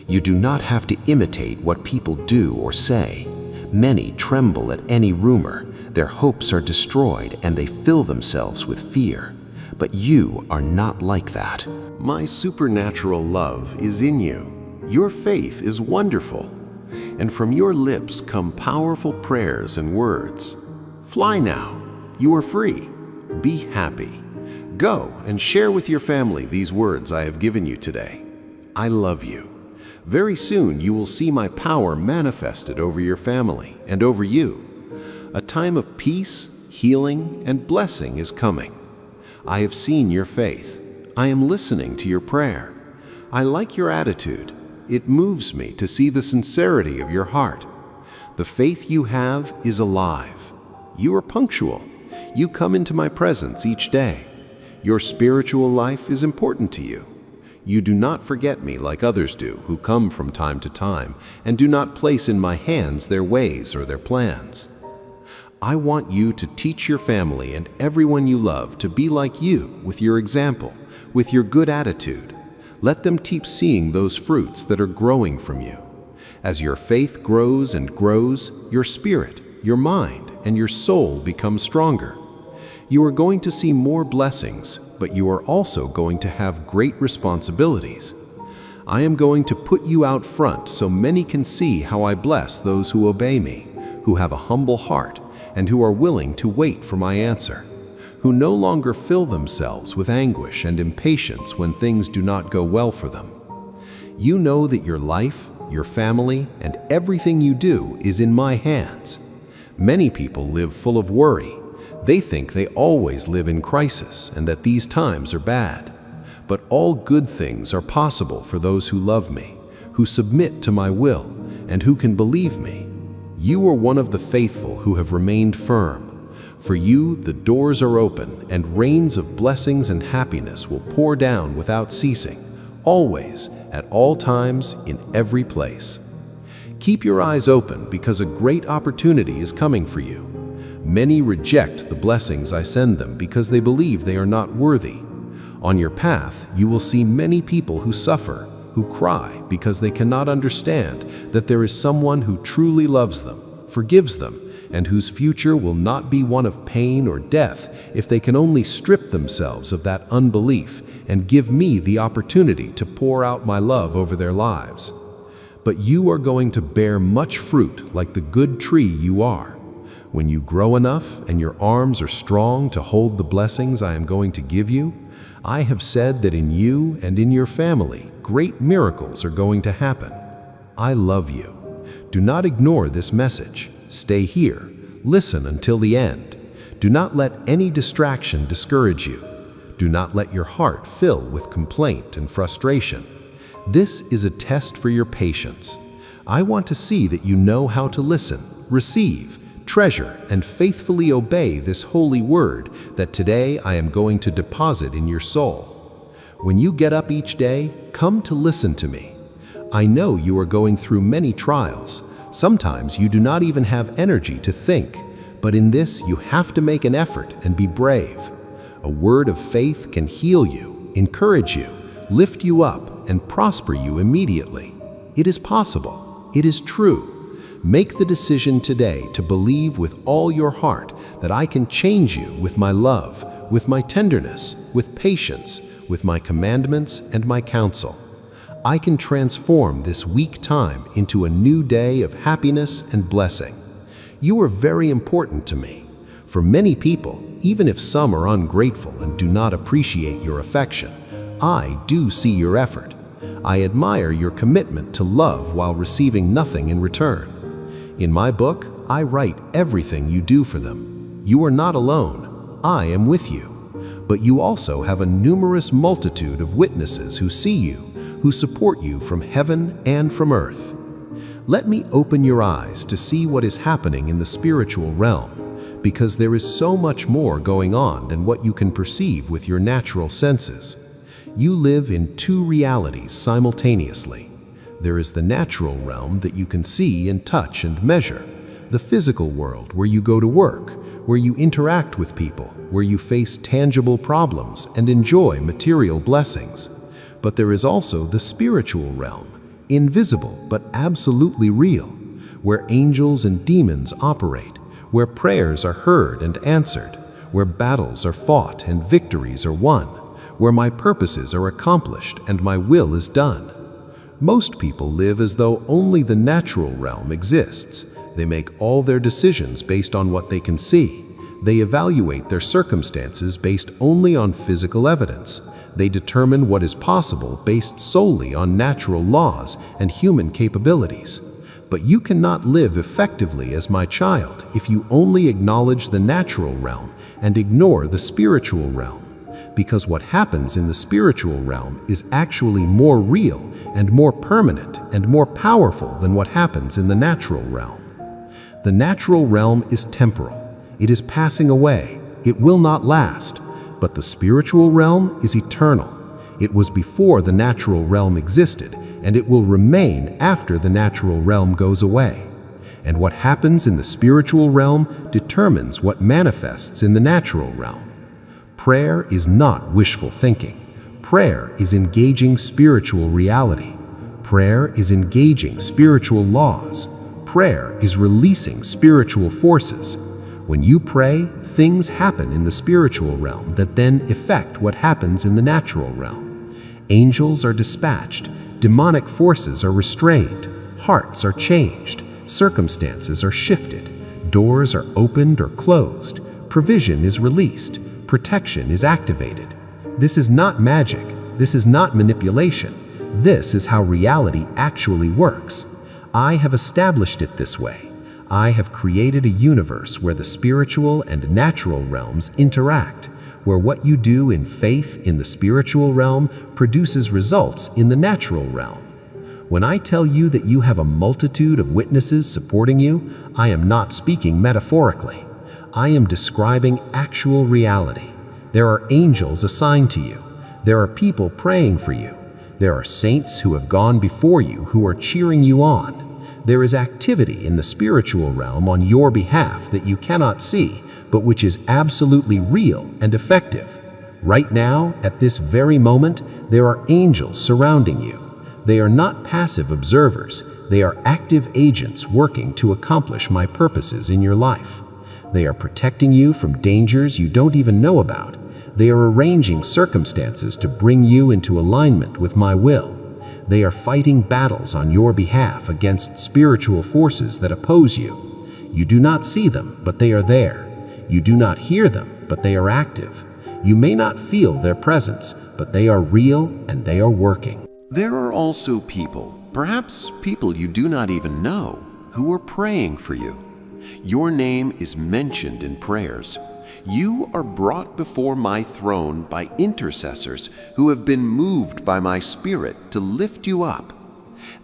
You do not have to imitate what people do or say. Many tremble at any rumor. Their hopes are destroyed and they fill themselves with fear. But you are not like that. My supernatural love is in you. Your faith is wonderful. And from your lips come powerful prayers and words. Fly now. You are free. Be happy. Go and share with your family these words I have given you today. I love you. Very soon you will see my power manifested over your family and over you. A time of peace, healing, and blessing is coming. I have seen your faith. I am listening to your prayer. I like your attitude. It moves me to see the sincerity of your heart. The faith you have is alive. You are punctual. You come into my presence each day. Your spiritual life is important to you. You do not forget me like others do, who come from time to time and do not place in my hands their ways or their plans. I want you to teach your family and everyone you love to be like you with your example, with your good attitude. Let them keep seeing those fruits that are growing from you. As your faith grows and grows, your spirit, your mind, and your soul become stronger. You are going to see more blessings, but you are also going to have great responsibilities. I am going to put you out front so many can see how I bless those who obey me, who have a humble heart, and who are willing to wait for my answer, who no longer fill themselves with anguish and impatience when things do not go well for them. You know that your life, your family, and everything you do is in my hands. Many people live full of worry. They think they always live in crisis and that these times are bad. But all good things are possible for those who love me, who submit to my will, and who can believe me. You are one of the faithful who have remained firm. For you, the doors are open, and rains of blessings and happiness will pour down without ceasing, always, at all times, in every place. Keep your eyes open because a great opportunity is coming for you. Many reject the blessings I send them because they believe they are not worthy. On your path, you will see many people who suffer, who cry because they cannot understand that there is someone who truly loves them, forgives them, and whose future will not be one of pain or death if they can only strip themselves of that unbelief and give me the opportunity to pour out my love over their lives. But you are going to bear much fruit like the good tree you are. When you grow enough and your arms are strong to hold the blessings I am going to give you, I have said that in you and in your family, great miracles are going to happen. I love you. Do not ignore this message. Stay here. Listen until the end. Do not let any distraction discourage you. Do not let your heart fill with complaint and frustration. This is a test for your patience. I want to see that you know how to listen, receive, treasure, and faithfully obey this holy word that today I am going to deposit in your soul. When you get up each day, come to listen to me. I know you are going through many trials. Sometimes you do not even have energy to think, but in this you have to make an effort and be brave. A word of faith can heal you, encourage you, lift you up, and prosper you immediately. It is possible. It is true. Make the decision today to believe with all your heart that I can change you with my love, with my tenderness, with patience, with my commandments and my counsel. I can transform this weak time into a new day of happiness and blessing. You are very important to me. For many people, even if some are ungrateful and do not appreciate your affection, I do see your effort. I admire your commitment to love while receiving nothing in return. In my book, I write everything you do for them. You are not alone. I am with you. But you also have a numerous multitude of witnesses who see you, who support you from heaven and from earth. Let me open your eyes to see what is happening in the spiritual realm, because there is so much more going on than what you can perceive with your natural senses. You live in two realities simultaneously. There is the natural realm that you can see and touch and measure, the physical world where you go to work, where you interact with people, where you face tangible problems and enjoy material blessings. But there is also the spiritual realm, invisible but absolutely real, where angels and demons operate, where prayers are heard and answered, where battles are fought and victories are won, where my purposes are accomplished and my will is done. Most people live as though only the natural realm exists. They make all their decisions based on what they can see. They evaluate their circumstances based only on physical evidence. They determine what is possible based solely on natural laws and human capabilities. But you cannot live effectively as my child if you only acknowledge the natural realm and ignore the spiritual realm. Because what happens in the spiritual realm is actually more real and more permanent and more powerful than what happens in the natural realm. The natural realm is temporal. It is passing away. It will not last. But the spiritual realm is eternal. It was before the natural realm existed, and it will remain after the natural realm goes away. And what happens in the spiritual realm determines what manifests in the natural realm. Prayer is not wishful thinking. Prayer is engaging spiritual reality. Prayer is engaging spiritual laws. Prayer is releasing spiritual forces. When you pray, things happen in the spiritual realm that then affect what happens in the natural realm. Angels are dispatched, demonic forces are restrained, hearts are changed, circumstances are shifted, doors are opened or closed, provision is released, protection is activated. This is not magic, this is not manipulation. This is how reality actually works. I have established it this way. I have created a universe where the spiritual and natural realms interact, where what you do in faith in the spiritual realm produces results in the natural realm. When I tell you that you have a multitude of witnesses supporting you, I am not speaking metaphorically. I am describing actual reality. There are angels assigned to you. There are people praying for you. There are saints who have gone before you who are cheering you on. There is activity in the spiritual realm on your behalf that you cannot see, but which is absolutely real and effective. Right now, at this very moment, there are angels surrounding you. They are not passive observers. They are active agents working to accomplish my purposes in your life. They are protecting you from dangers you don't even know about. They are arranging circumstances to bring you into alignment with my will. They are fighting battles on your behalf against spiritual forces that oppose you. You do not see them, but they are there. You do not hear them, but they are active. You may not feel their presence, but they are real and they are working. There are also people, perhaps people you do not even know, who are praying for you. Your name is mentioned in prayers. You are brought before my throne by intercessors who have been moved by my Spirit to lift you up.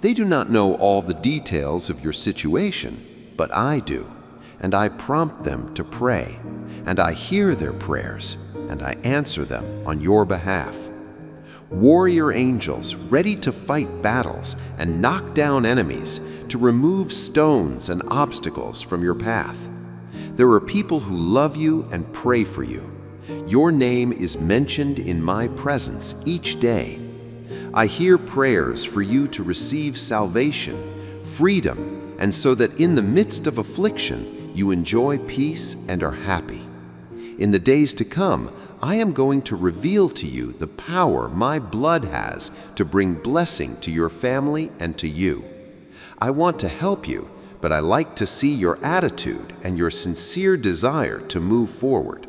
They do not know all the details of your situation, but I do, and I prompt them to pray, and I hear their prayers, and I answer them on your behalf. Warrior angels ready to fight battles and knock down enemies, to remove stones and obstacles from your path. There are people who love you and pray for you. Your name is mentioned in my presence each day. I hear prayers for you to receive salvation, freedom, and so that in the midst of affliction, you enjoy peace and are happy. In the days to come, I am going to reveal to you the power my blood has to bring blessing to your family and to you. I want to help you, but I like to see your attitude and your sincere desire to move forward.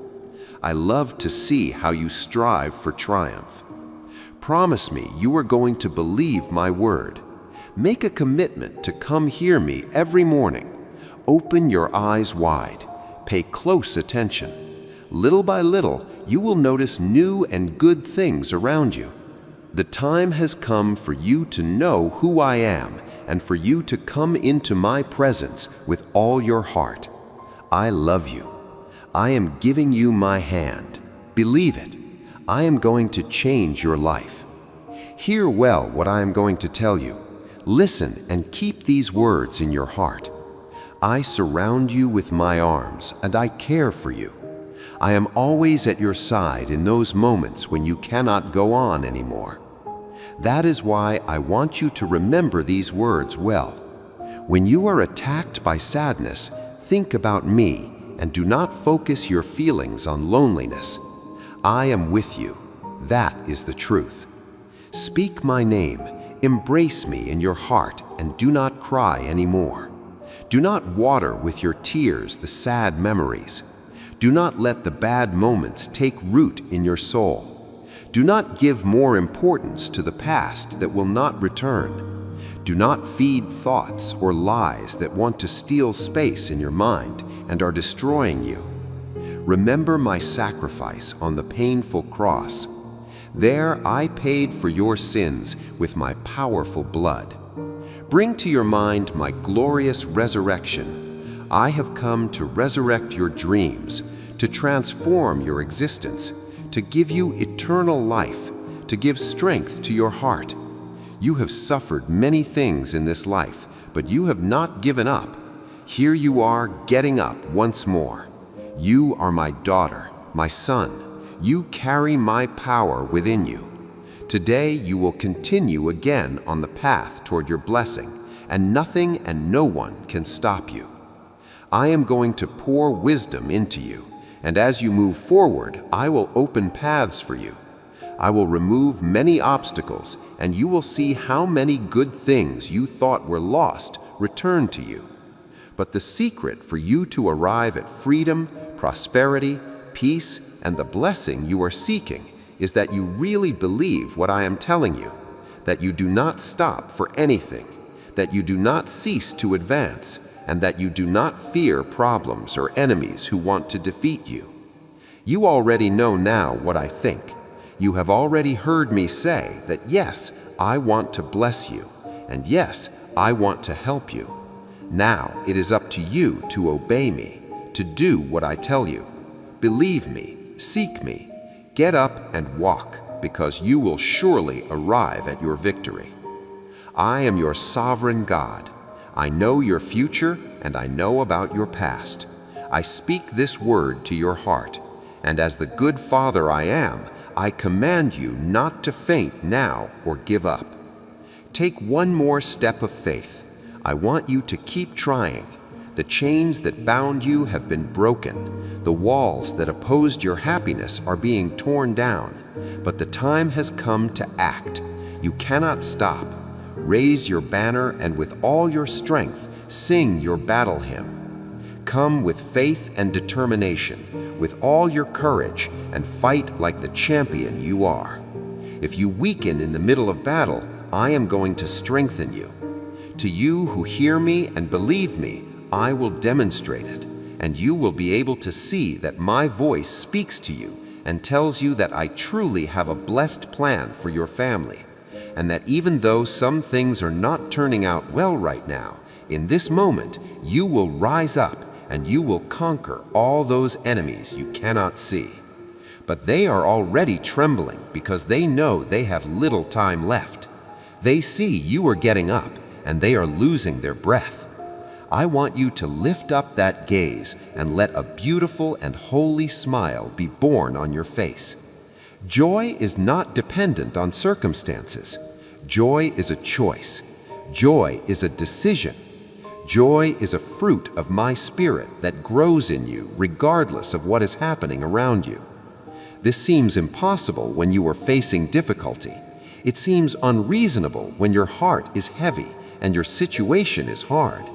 I love to see how you strive for triumph. Promise me you are going to believe my word. Make a commitment to come hear me every morning. Open your eyes wide. Pay close attention. Little by little, you will notice new and good things around you. The time has come for you to know who I am and for you to come into my presence with all your heart. I love you. I am giving you my hand. Believe it. I am going to change your life. Hear well what I am going to tell you. Listen and keep these words in your heart. I surround you with my arms, and I care for you. I am always at your side in those moments when you cannot go on anymore. That is why I want you to remember these words well. When you are attacked by sadness, think about me and do not focus your feelings on loneliness. I am with you. That is the truth. Speak my name, embrace me in your heart, and do not cry anymore. Do not water with your tears the sad memories. Do not let the bad moments take root in your soul. Do not give more importance to the past that will not return. Do not feed thoughts or lies that want to steal space in your mind and are destroying you. Remember my sacrifice on the painful cross. There I paid for your sins with my powerful blood. Bring to your mind my glorious resurrection. I have come to resurrect your dreams, to transform your existence, to give you eternal life, to give strength to your heart. You have suffered many things in this life, but you have not given up. Here you are getting up once more. You are my daughter, my son. You carry my power within you. Today you will continue again on the path toward your blessing, and nothing and no one can stop you. I am going to pour wisdom into you, and as you move forward, I will open paths for you. I will remove many obstacles, and you will see how many good things you thought were lost return to you. But the secret for you to arrive at freedom, prosperity, peace, and the blessing you are seeking is that you really believe what I am telling you, that you do not stop for anything, that you do not cease to advance, and that you do not fear problems or enemies who want to defeat you. You already know now what I think. You have already heard me say that yes, I want to bless you, and yes, I want to help you. Now it is up to you to obey me, to do what I tell you. Believe me, seek me, get up and walk, because you will surely arrive at your victory. I am your sovereign God. I know your future and I know about your past. I speak this word to your heart, and as the good Father I am, I command you not to faint now or give up. Take one more step of faith. I want you to keep trying. The chains that bound you have been broken. The walls that opposed your happiness are being torn down. But the time has come to act. You cannot stop. Raise your banner and with all your strength, sing your battle hymn. Come with faith and determination, with all your courage, and fight like the champion you are. If you weaken in the middle of battle, I am going to strengthen you. To you who hear me and believe me, I will demonstrate it, and you will be able to see that my voice speaks to you and tells you that I truly have a blessed plan for your family, and that even though some things are not turning out well right now, in this moment you will rise up and you will conquer all those enemies you cannot see. But they are already trembling because they know they have little time left. They see you are getting up and they are losing their breath. I want you to lift up that gaze and let a beautiful and holy smile be born on your face. Joy is not dependent on circumstances. Joy is a choice. Joy is a decision. Joy is a fruit of my spirit that grows in you regardless of what is happening around you. This seems impossible when you are facing difficulty. It seems unreasonable when your heart is heavy and your situation is hard.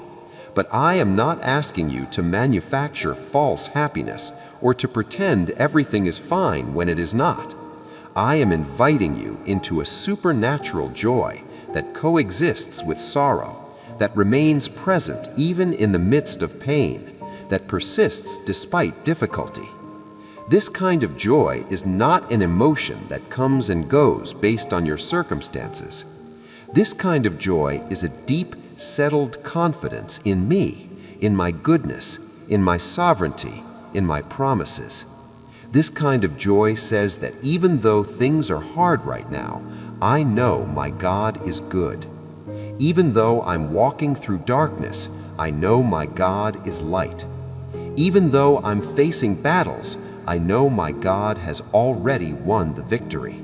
But I am not asking you to manufacture false happiness or to pretend everything is fine when it is not. I am inviting you into a supernatural joy that coexists with sorrow, that remains present even in the midst of pain, that persists despite difficulty. This kind of joy is not an emotion that comes and goes based on your circumstances. This kind of joy is a deep, settled confidence in me, in my goodness, in my sovereignty, in my promises. This kind of joy says that even though things are hard right now, I know my God is good. Even though I'm walking through darkness, I know my God is light. Even though I'm facing battles, I know my God has already won the victory.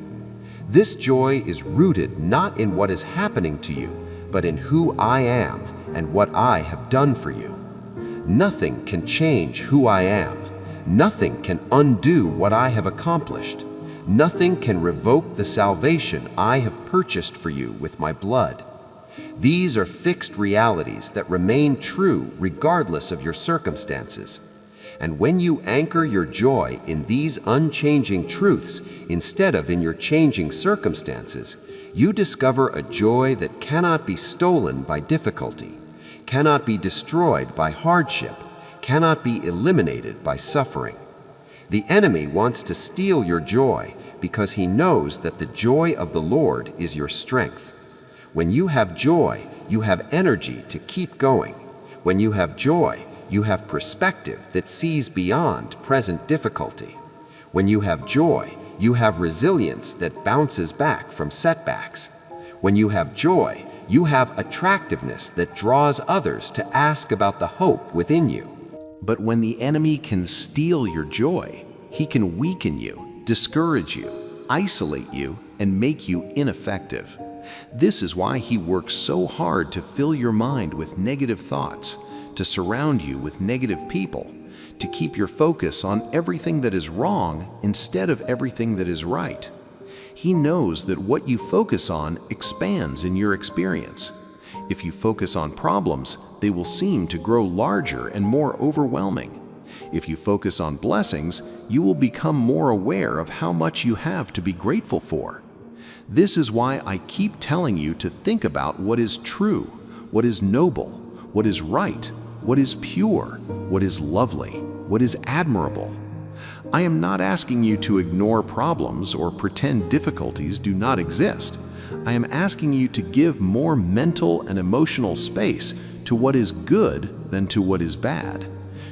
This joy is rooted not in what is happening to you, but in who I am and what I have done for you. Nothing can change who I am. Nothing can undo what I have accomplished. Nothing can revoke the salvation I have purchased for you with my blood. These are fixed realities that remain true regardless of your circumstances. And when you anchor your joy in these unchanging truths instead of in your changing circumstances, you discover a joy that cannot be stolen by difficulty, cannot be destroyed by hardship, cannot be eliminated by suffering. The enemy wants to steal your joy because he knows that the joy of the Lord is your strength. When you have joy, you have energy to keep going. When you have joy, you have perspective that sees beyond present difficulty. When you have joy, you have resilience that bounces back from setbacks. When you have joy, you have attractiveness that draws others to ask about the hope within you. But when the enemy can steal your joy, he can weaken you, discourage you, isolate you, and make you ineffective. This is why he works so hard to fill your mind with negative thoughts, to surround you with negative people, to keep your focus on everything that is wrong instead of everything that is right. He knows that what you focus on expands in your experience. If you focus on problems, they will seem to grow larger and more overwhelming. If you focus on blessings, you will become more aware of how much you have to be grateful for. This is why I keep telling you to think about what is true, what is noble, what is right, what is pure, what is lovely, what is admirable. I am not asking you to ignore problems or pretend difficulties do not exist. I am asking you to give more mental and emotional space to what is good than to what is bad,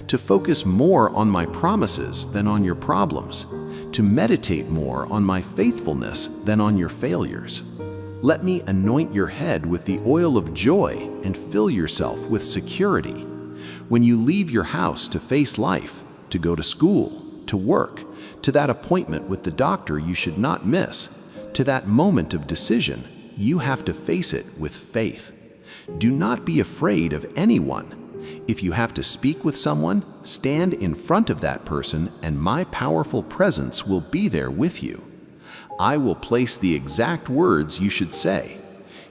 to focus more on my promises than on your problems, to meditate more on my faithfulness than on your failures. Let me anoint your head with the oil of joy and fill yourself with security. When you leave your house to face life, to go to school, to work, to that appointment with the doctor you should not miss, to that moment of decision, you have to face it with faith. Do not be afraid of anyone. If you have to speak with someone, stand in front of that person and my powerful presence will be there with you. I will place the exact words you should say.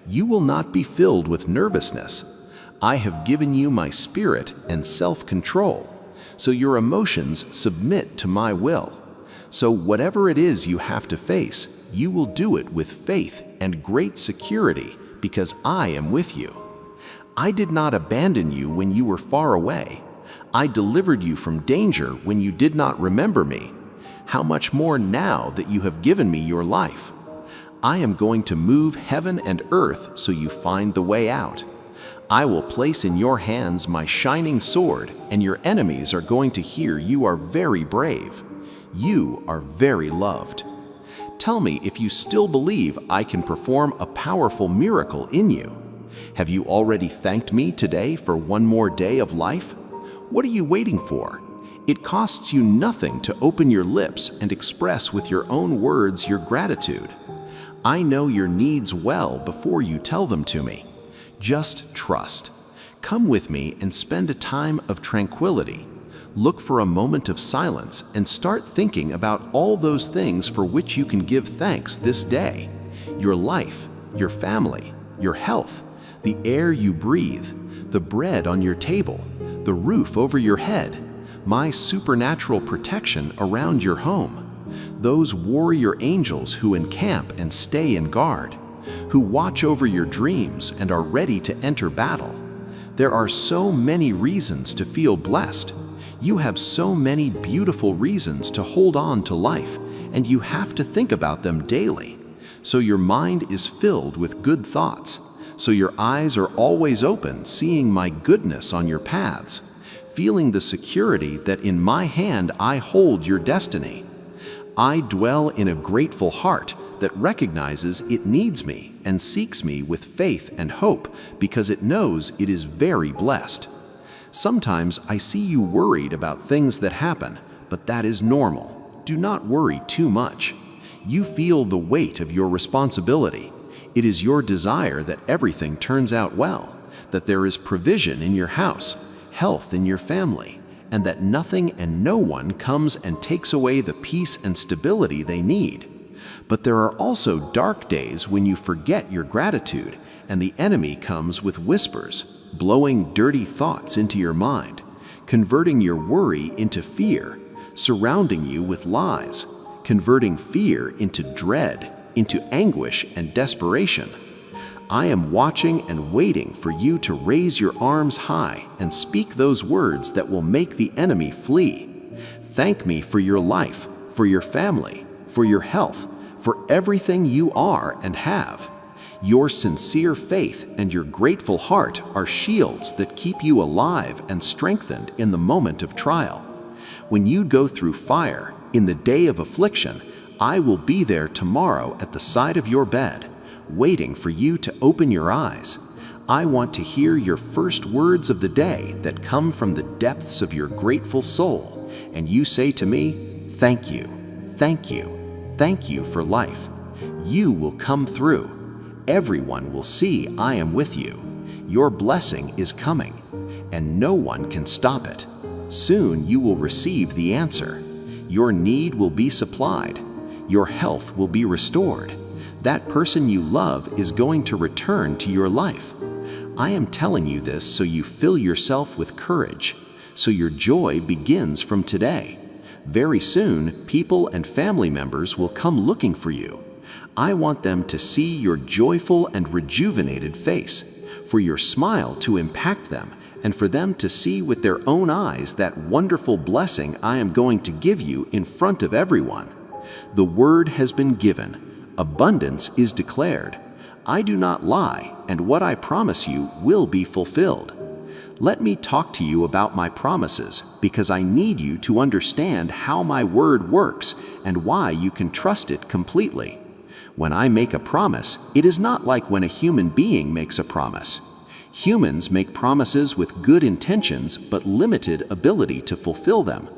You will not be filled with nervousness. I have given you my spirit and self-control, so your emotions submit to my will. So whatever it is you have to face, you will do it with faith and great security because I am with you. I did not abandon you when you were far away. I delivered you from danger when you did not remember me. How much more now that you have given me your life? I am going to move heaven and earth so you find the way out. I will place in your hands my shining sword, and your enemies are going to hear you are very brave. You are very loved. Tell me if you still believe I can perform a powerful miracle in you. Have you already thanked me today for one more day of life? What are you waiting for? It costs you nothing to open your lips and express with your own words your gratitude. I know your needs well before you tell them to me. Just trust. Come with me and spend a time of tranquility. Look for a moment of silence and start thinking about all those things for which you can give thanks this day. Your life, your family, your health, the air you breathe, the bread on your table, the roof over your head, my supernatural protection around your home, those warrior angels who encamp and stay in guard, who watch over your dreams and are ready to enter battle. There are so many reasons to feel blessed. You have so many beautiful reasons to hold on to life, and you have to think about them daily. So your mind is filled with good thoughts, so your eyes are always open, seeing my goodness on your paths, feeling the security that in my hand I hold your destiny. I dwell in a grateful heart that recognizes it needs me and seeks me with faith and hope because it knows it is very blessed. Sometimes I see you worried about things that happen, but that is normal. Do not worry too much. You feel the weight of your responsibility. It is your desire that everything turns out well, that there is provision in your house, health in your family, and that nothing and no one comes and takes away the peace and stability they need. But there are also dark days when you forget your gratitude and the enemy comes with whispers, blowing dirty thoughts into your mind, converting your worry into fear, surrounding you with lies, converting fear into dread, into anguish and desperation. I am watching and waiting for you to raise your arms high and speak those words that will make the enemy flee. Thank me for your life, for your family, for your health, for everything you are and have. Your sincere faith and your grateful heart are shields that keep you alive and strengthened in the moment of trial. When you go through fire, in the day of affliction, I will be there tomorrow at the side of your bed, waiting for you to open your eyes. I want to hear your first words of the day that come from the depths of your grateful soul, and you say to me, "Thank you, thank you, thank you for life." You will come through. Everyone will see I am with you. Your blessing is coming, and no one can stop it. Soon you will receive the answer. Your need will be supplied. Your health will be restored. That person you love is going to return to your life. I am telling you this so you fill yourself with courage, so your joy begins from today. Very soon, people and family members will come looking for you. I want them to see your joyful and rejuvenated face, for your smile to impact them, and for them to see with their own eyes that wonderful blessing I am going to give you in front of everyone. The word has been given. Abundance is declared. I do not lie, and what I promise you will be fulfilled. Let me talk to you about my promises, because I need you to understand how my word works and why you can trust it completely. When I make a promise, it is not like when a human being makes a promise. Humans make promises with good intentions but limited ability to fulfill them.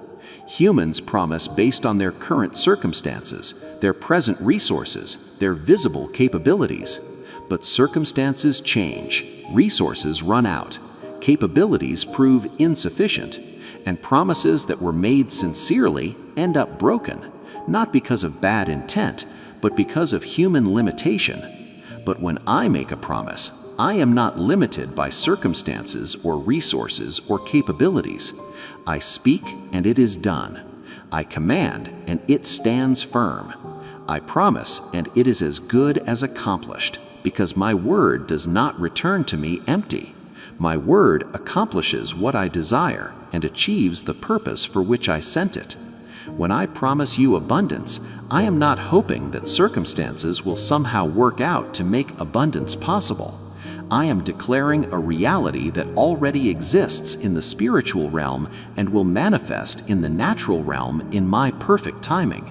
Humans promise based on their current circumstances, their present resources, their visible capabilities. But circumstances change, resources run out, capabilities prove insufficient, and promises that were made sincerely end up broken, not because of bad intent, but because of human limitation. But when I make a promise, I am not limited by circumstances or resources or capabilities. I speak and it is done. I command and it stands firm. I promise and it is as good as accomplished, because my word does not return to me empty. My word accomplishes what I desire and achieves the purpose for which I sent it. When I promise you abundance, I am not hoping that circumstances will somehow work out to make abundance possible. I am declaring a reality that already exists in the spiritual realm and will manifest in the natural realm in my perfect timing.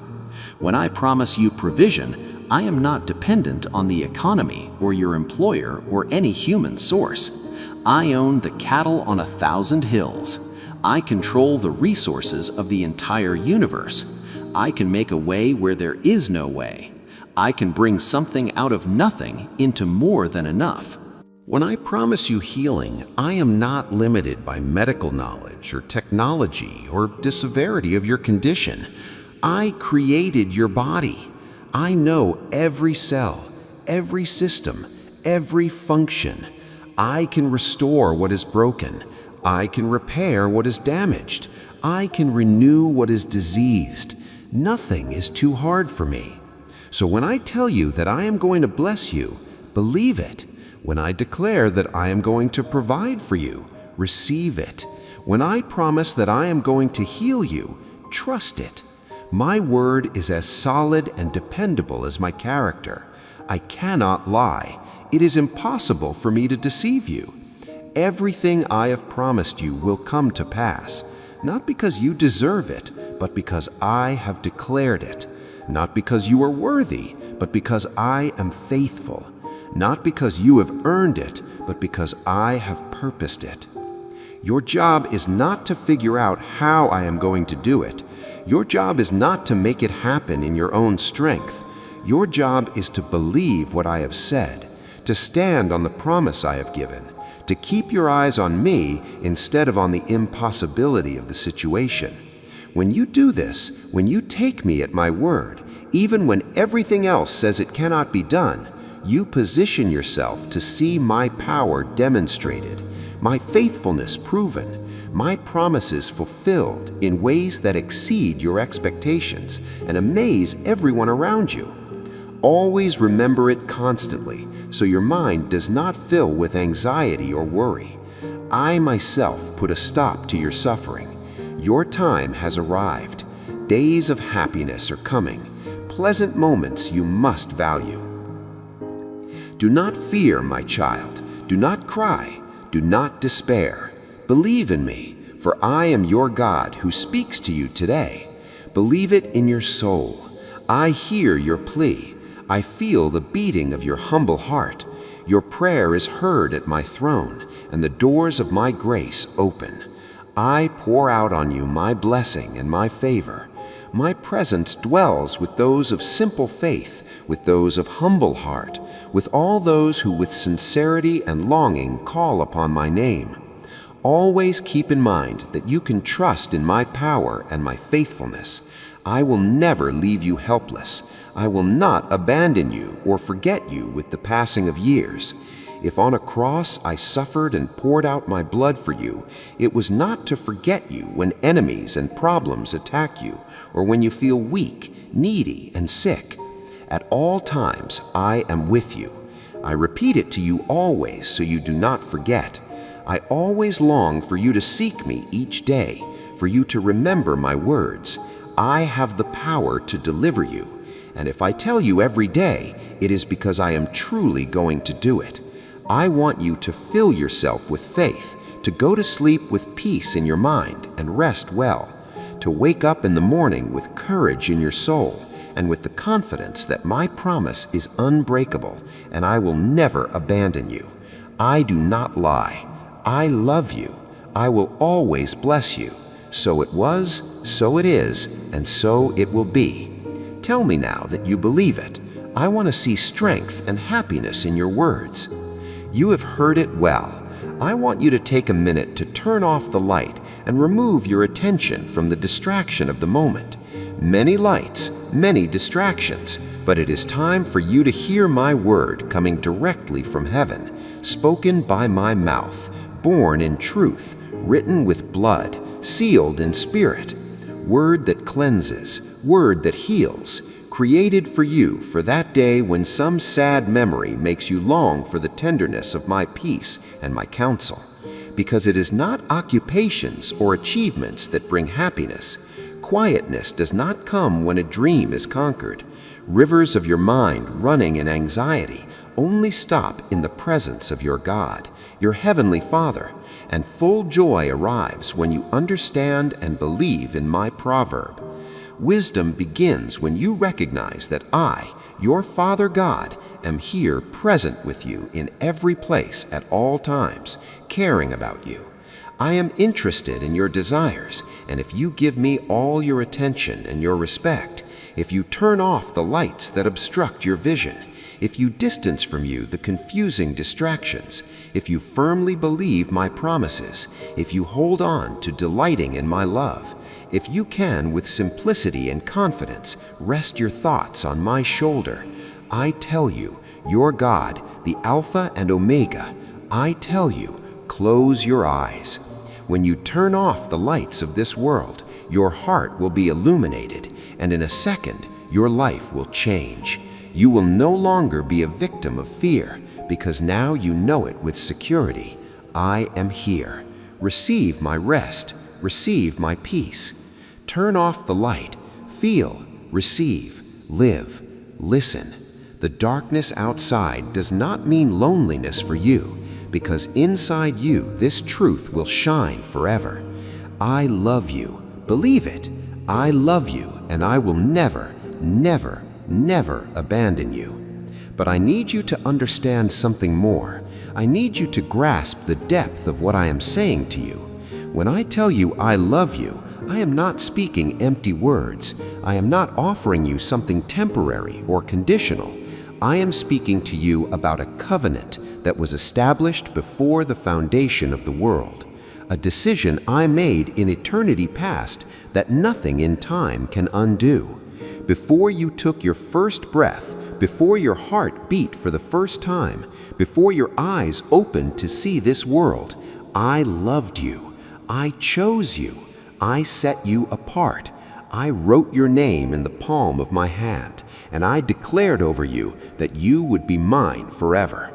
When I promise you provision, I am not dependent on the economy or your employer or any human source. I own the cattle on 1,000 hills. I control the resources of the entire universe. I can make a way where there is no way. I can bring something out of nothing into more than enough. When I promise you healing, I am not limited by medical knowledge or technology or the severity of your condition. I created your body. I know every cell, every system, every function. I can restore what is broken. I can repair what is damaged. I can renew what is diseased. Nothing is too hard for me. So when I tell you that I am going to bless you, believe it. When I declare that I am going to provide for you, receive it. When I promise that I am going to heal you, trust it. My word is as solid and dependable as my character. I cannot lie. It is impossible for me to deceive you. Everything I have promised you will come to pass, not because you deserve it, but because I have declared it. Not because you are worthy, but because I am faithful. Not because you have earned it, but because I have purposed it. Your job is not to figure out how I am going to do it. Your job is not to make it happen in your own strength. Your job is to believe what I have said, to stand on the promise I have given, to keep your eyes on me instead of on the impossibility of the situation. When you do this, when you take me at my word, even when everything else says it cannot be done, you position yourself to see my power demonstrated, my faithfulness proven, my promises fulfilled in ways that exceed your expectations and amaze everyone around you. Always remember it constantly, so your mind does not fill with anxiety or worry. I myself put a stop to your suffering. Your time has arrived. Days of happiness are coming. Pleasant moments you must value. Do not fear, my child. Do not cry. Do not despair. Believe in me, for I am your God who speaks to you today. Believe it in your soul. I hear your plea. I feel the beating of your humble heart. Your prayer is heard at my throne, and the doors of my grace open. I pour out on you my blessing and my favor. My presence dwells with those of simple faith, with those of humble heart, with all those who with sincerity and longing call upon my name. Always keep in mind that you can trust in my power and my faithfulness. I will never leave you helpless. I will not abandon you or forget you with the passing of years. If on a cross I suffered and poured out my blood for you, it was not to forget you when enemies and problems attack you, or when you feel weak, needy, and sick. At all times I am with you. I repeat it to you always so you do not forget. I always long for you to seek me each day, for you to remember my words. I have the power to deliver you, and if I tell you every day, it is because I am truly going to do it. I want you to fill yourself with faith, to go to sleep with peace in your mind and rest well, to wake up in the morning with courage in your soul and with the confidence that my promise is unbreakable and I will never abandon you. I do not lie. I love you. I will always bless you. So it was, so it is, and so it will be. Tell me now that you believe it. I want to see strength and happiness in your words. You have heard it well. I want you to take a minute to turn off the light and remove your attention from the distraction of the moment. Many lights, many distractions, but it is time for you to hear my word coming directly from heaven, spoken by my mouth, born in truth, written with blood, sealed in spirit. Word that cleanses, word that heals, created for you for that day when some sad memory makes you long for the tenderness of my peace and my counsel. Because it is not occupations or achievements that bring happiness. Quietness does not come when a dream is conquered. Rivers of your mind running in anxiety only stop in the presence of your God, your heavenly Father, and full joy arrives when you understand and believe in my proverb. Wisdom begins when you recognize that I, your Father God, am here present with you in every place at all times, caring about you. I am interested in your desires, and if you give me all your attention and your respect, if you turn off the lights that obstruct your vision, if you distance from you the confusing distractions, if you firmly believe my promises, if you hold on to delighting in my love, if you can with simplicity and confidence rest your thoughts on my shoulder, I tell you, your God, the Alpha and Omega, I tell you, close your eyes. When you turn off the lights of this world, your heart will be illuminated, and in a second, your life will change. You will no longer be a victim of fear, because now you know it with security. I am here. Receive my rest. Receive my peace. Turn off the light. Feel, receive, live, listen. The darkness outside does not mean loneliness for you, because inside you this truth will shine forever. I love you. Believe it. I love you, and I will never, never, never abandon you. But I need you to understand something more. I need you to grasp the depth of what I am saying to you. When I tell you I love you, I am not speaking empty words. I am not offering you something temporary or conditional. I am speaking to you about a covenant that was established before the foundation of the world, a decision I made in eternity past that nothing in time can undo. Before you took your first breath, before your heart beat for the first time, before your eyes opened to see this world, I loved you. I chose you. I set you apart. I wrote your name in the palm of my hand, and I declared over you that you would be mine forever.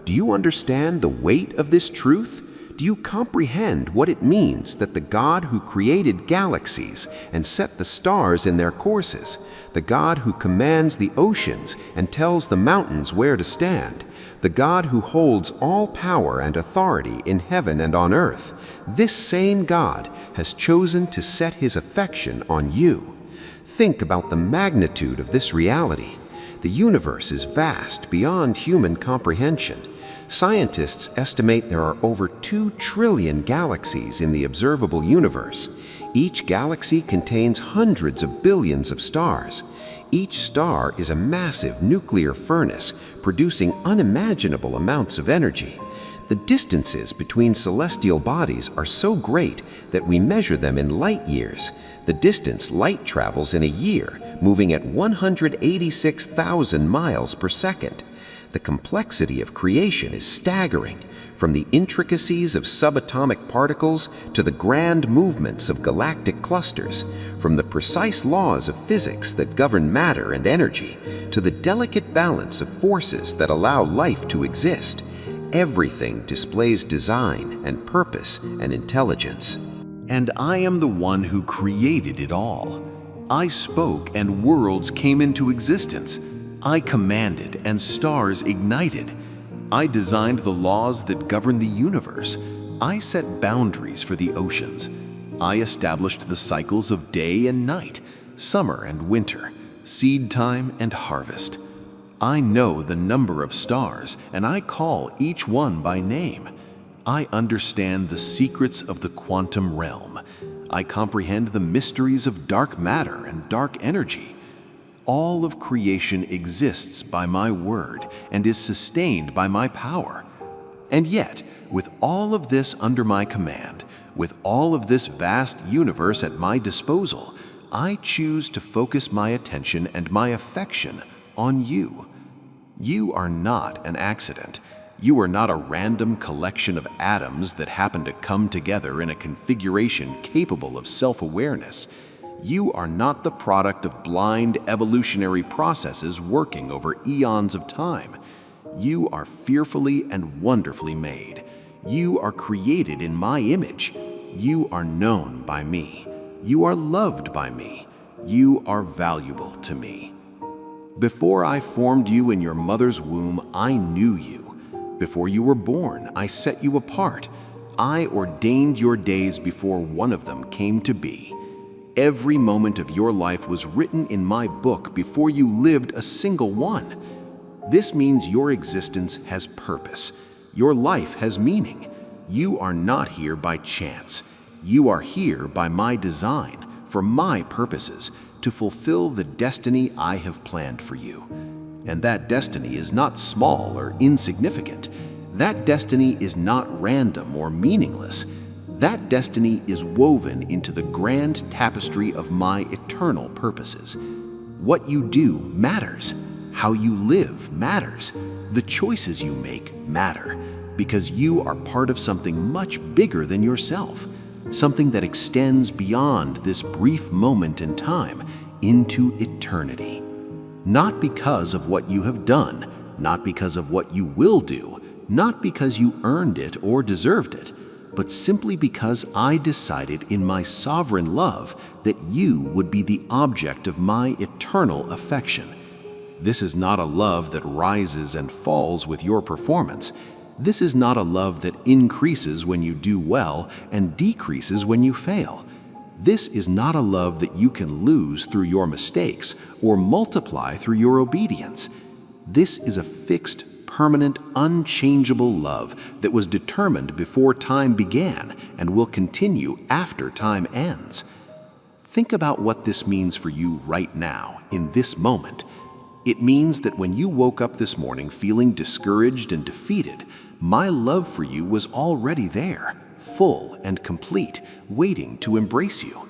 Do you understand the weight of this truth? Do you comprehend what it means that the God who created galaxies and set the stars in their courses, the God who commands the oceans and tells the mountains where to stand, the God who holds all power and authority in heaven and on earth, this same God has chosen to set his affection on you? Think about the magnitude of this reality. The universe is vast beyond human comprehension. Scientists estimate there are over 2 trillion galaxies in the observable universe. Each galaxy contains hundreds of billions of stars. Each star is a massive nuclear furnace producing unimaginable amounts of energy. The distances between celestial bodies are so great that we measure them in light years. The distance light travels in a year, moving at 186,000 miles per second. The complexity of creation is staggering, from the intricacies of subatomic particles to the grand movements of galactic clusters, from the precise laws of physics that govern matter and energy to the delicate balance of forces that allow life to exist. Everything displays design and purpose and intelligence. And I am the one who created it all. I spoke and worlds came into existence. I commanded and stars ignited. I designed the laws that govern the universe. I set boundaries for the oceans. I established the cycles of day and night, summer and winter, seed time and harvest. I know the number of stars, and I call each one by name. I understand the secrets of the quantum realm. I comprehend the mysteries of dark matter and dark energy. All of creation exists by my word and is sustained by my power. And yet, with all of this under my command, with all of this vast universe at my disposal, I choose to focus my attention and my affection on you. You are not an accident. You are not a random collection of atoms that happen to come together in a configuration capable of self-awareness. You are not the product of blind evolutionary processes working over eons of time. You are fearfully and wonderfully made. You are created in my image. You are known by me. You are loved by me. You are valuable to me. Before I formed you in your mother's womb, I knew you. Before you were born, I set you apart. I ordained your days before one of them came to be. Every moment of your life was written in my book before you lived a single one. This means your existence has purpose. Your life has meaning. You are not here by chance. You are here by my design, for my purposes, to fulfill the destiny I have planned for you. And that destiny is not small or insignificant. That destiny is not random or meaningless. That destiny is woven into the grand tapestry of my eternal purposes. What you do matters. How you live matters. The choices you make matter, because you are part of something much bigger than yourself, something that extends beyond this brief moment in time into eternity. Not because of what you have done, not because of what you will do, not because you earned it or deserved it, but simply because I decided in my sovereign love that you would be the object of my eternal affection. This is not a love that rises and falls with your performance. This is not a love that increases when you do well and decreases when you fail. This is not a love that you can lose through your mistakes or multiply through your obedience. This is a fixed, permanent, unchangeable love that was determined before time began and will continue after time ends. Think about what this means for you right now, in this moment. It means that when you woke up this morning feeling discouraged and defeated, my love for you was already there, full and complete, waiting to embrace you.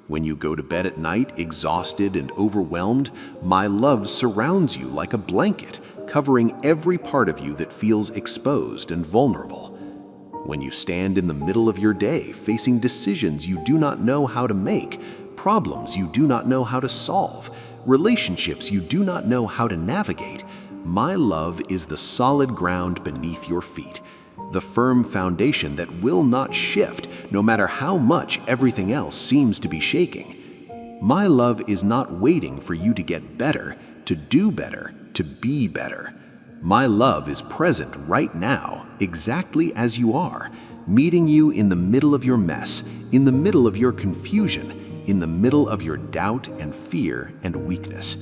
When you go to bed at night exhausted and overwhelmed, my love surrounds you like a blanket, covering every part of you that feels exposed and vulnerable. When you stand in the middle of your day facing decisions you do not know how to make, problems you do not know how to solve, relationships you do not know how to navigate, my love is the solid ground beneath your feet, the firm foundation that will not shift no matter how much everything else seems to be shaking. My love is not waiting for you to get better, to do better, to be better. My love is present right now, exactly as you are, meeting you in the middle of your mess, in the middle of your confusion, in the middle of your doubt and fear and weakness.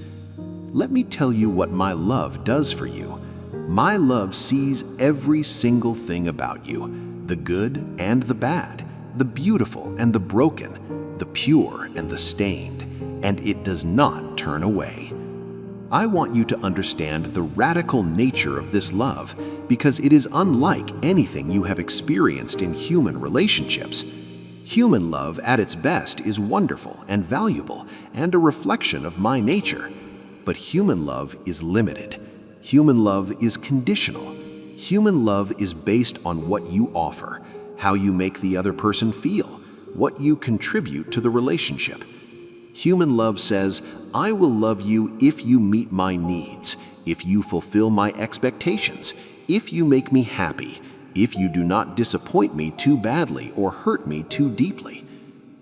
Let me tell you what my love does for you. My love sees every single thing about you, the good and the bad, the beautiful and the broken, the pure and the stained, and it does not turn away. I want you to understand the radical nature of this love because it is unlike anything you have experienced in human relationships. Human love at its best is wonderful and valuable and a reflection of my nature. But human love is limited. Human love is conditional. Human love is based on what you offer, how you make the other person feel, what you contribute to the relationship. Human love says, I will love you if you meet my needs, if you fulfill my expectations, if you make me happy, if you do not disappoint me too badly or hurt me too deeply.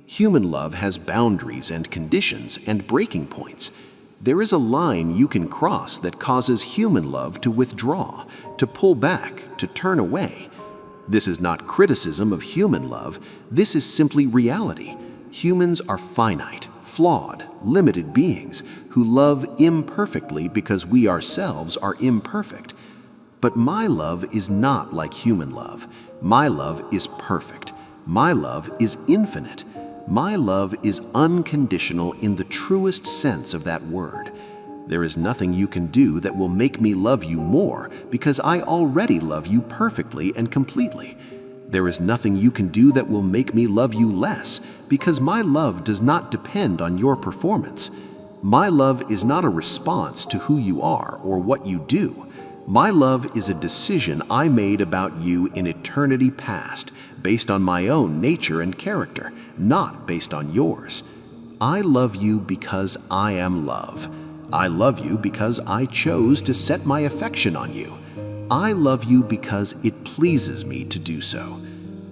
Human love has boundaries and conditions and breaking points. There is a line you can cross that causes human love to withdraw, to pull back, to turn away. This is not criticism of human love. This is simply reality. Humans are finite, flawed, limited beings who love imperfectly because we ourselves are imperfect. But my love is not like human love. My love is perfect. My love is infinite. My love is unconditional in the truest sense of that word. There is nothing you can do that will make me love you more because I already love you perfectly and completely. There is nothing you can do that will make me love you less because my love does not depend on your performance. My love is not a response to who you are or what you do. My love is a decision I made about you in eternity past, based on my own nature and character, not based on yours. I love you because I am love. I love you because I chose to set my affection on you. I love you because it pleases me to do so.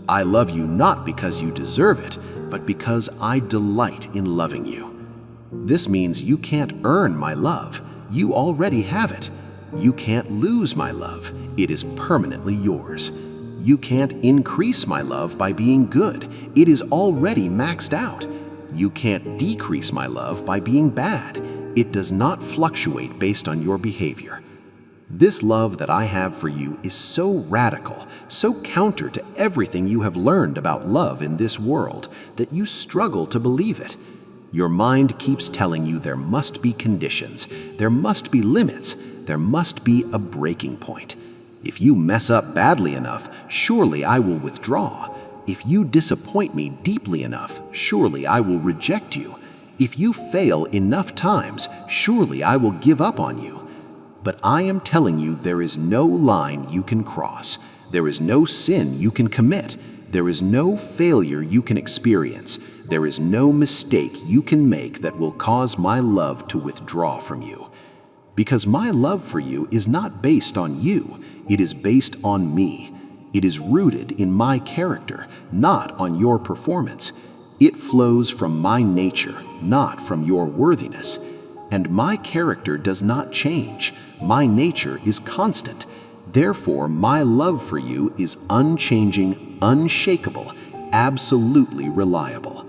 I love you not because you deserve it, but because I delight in loving you. This means you can't earn my love. You already have it. You can't lose my love. It is permanently yours. You can't increase my love by being good. It is already maxed out. You can't decrease my love by being bad. It does not fluctuate based on your behavior. This love that I have for you is so radical, so counter to everything you have learned about love in this world that you struggle to believe it. Your mind keeps telling you there must be conditions, there must be limits, there must be a breaking point. If you mess up badly enough, surely I will withdraw. If you disappoint me deeply enough, surely I will reject you. If you fail enough times, surely I will give up on you. But I am telling you there is no line you can cross. There is no sin you can commit. There is no failure you can experience. There is no mistake you can make that will cause my love to withdraw from you. Because my love for you is not based on you, it is based on me. It is rooted in my character, not on your performance. It flows from my nature, not from your worthiness. and my character does not change. My nature is constant. Therefore, my love for you is unchanging, unshakable, absolutely reliable.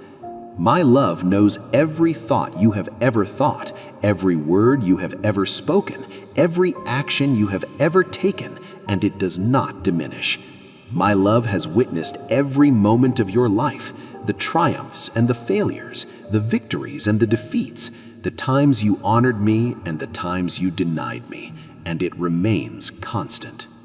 My love knows every thought you have ever thought, every word you have ever spoken, every action you have ever taken, and it does not diminish. My love has witnessed every moment of your life, the triumphs and the failures, the victories and the defeats, the times you honored me and the times you denied me, and it remains constant.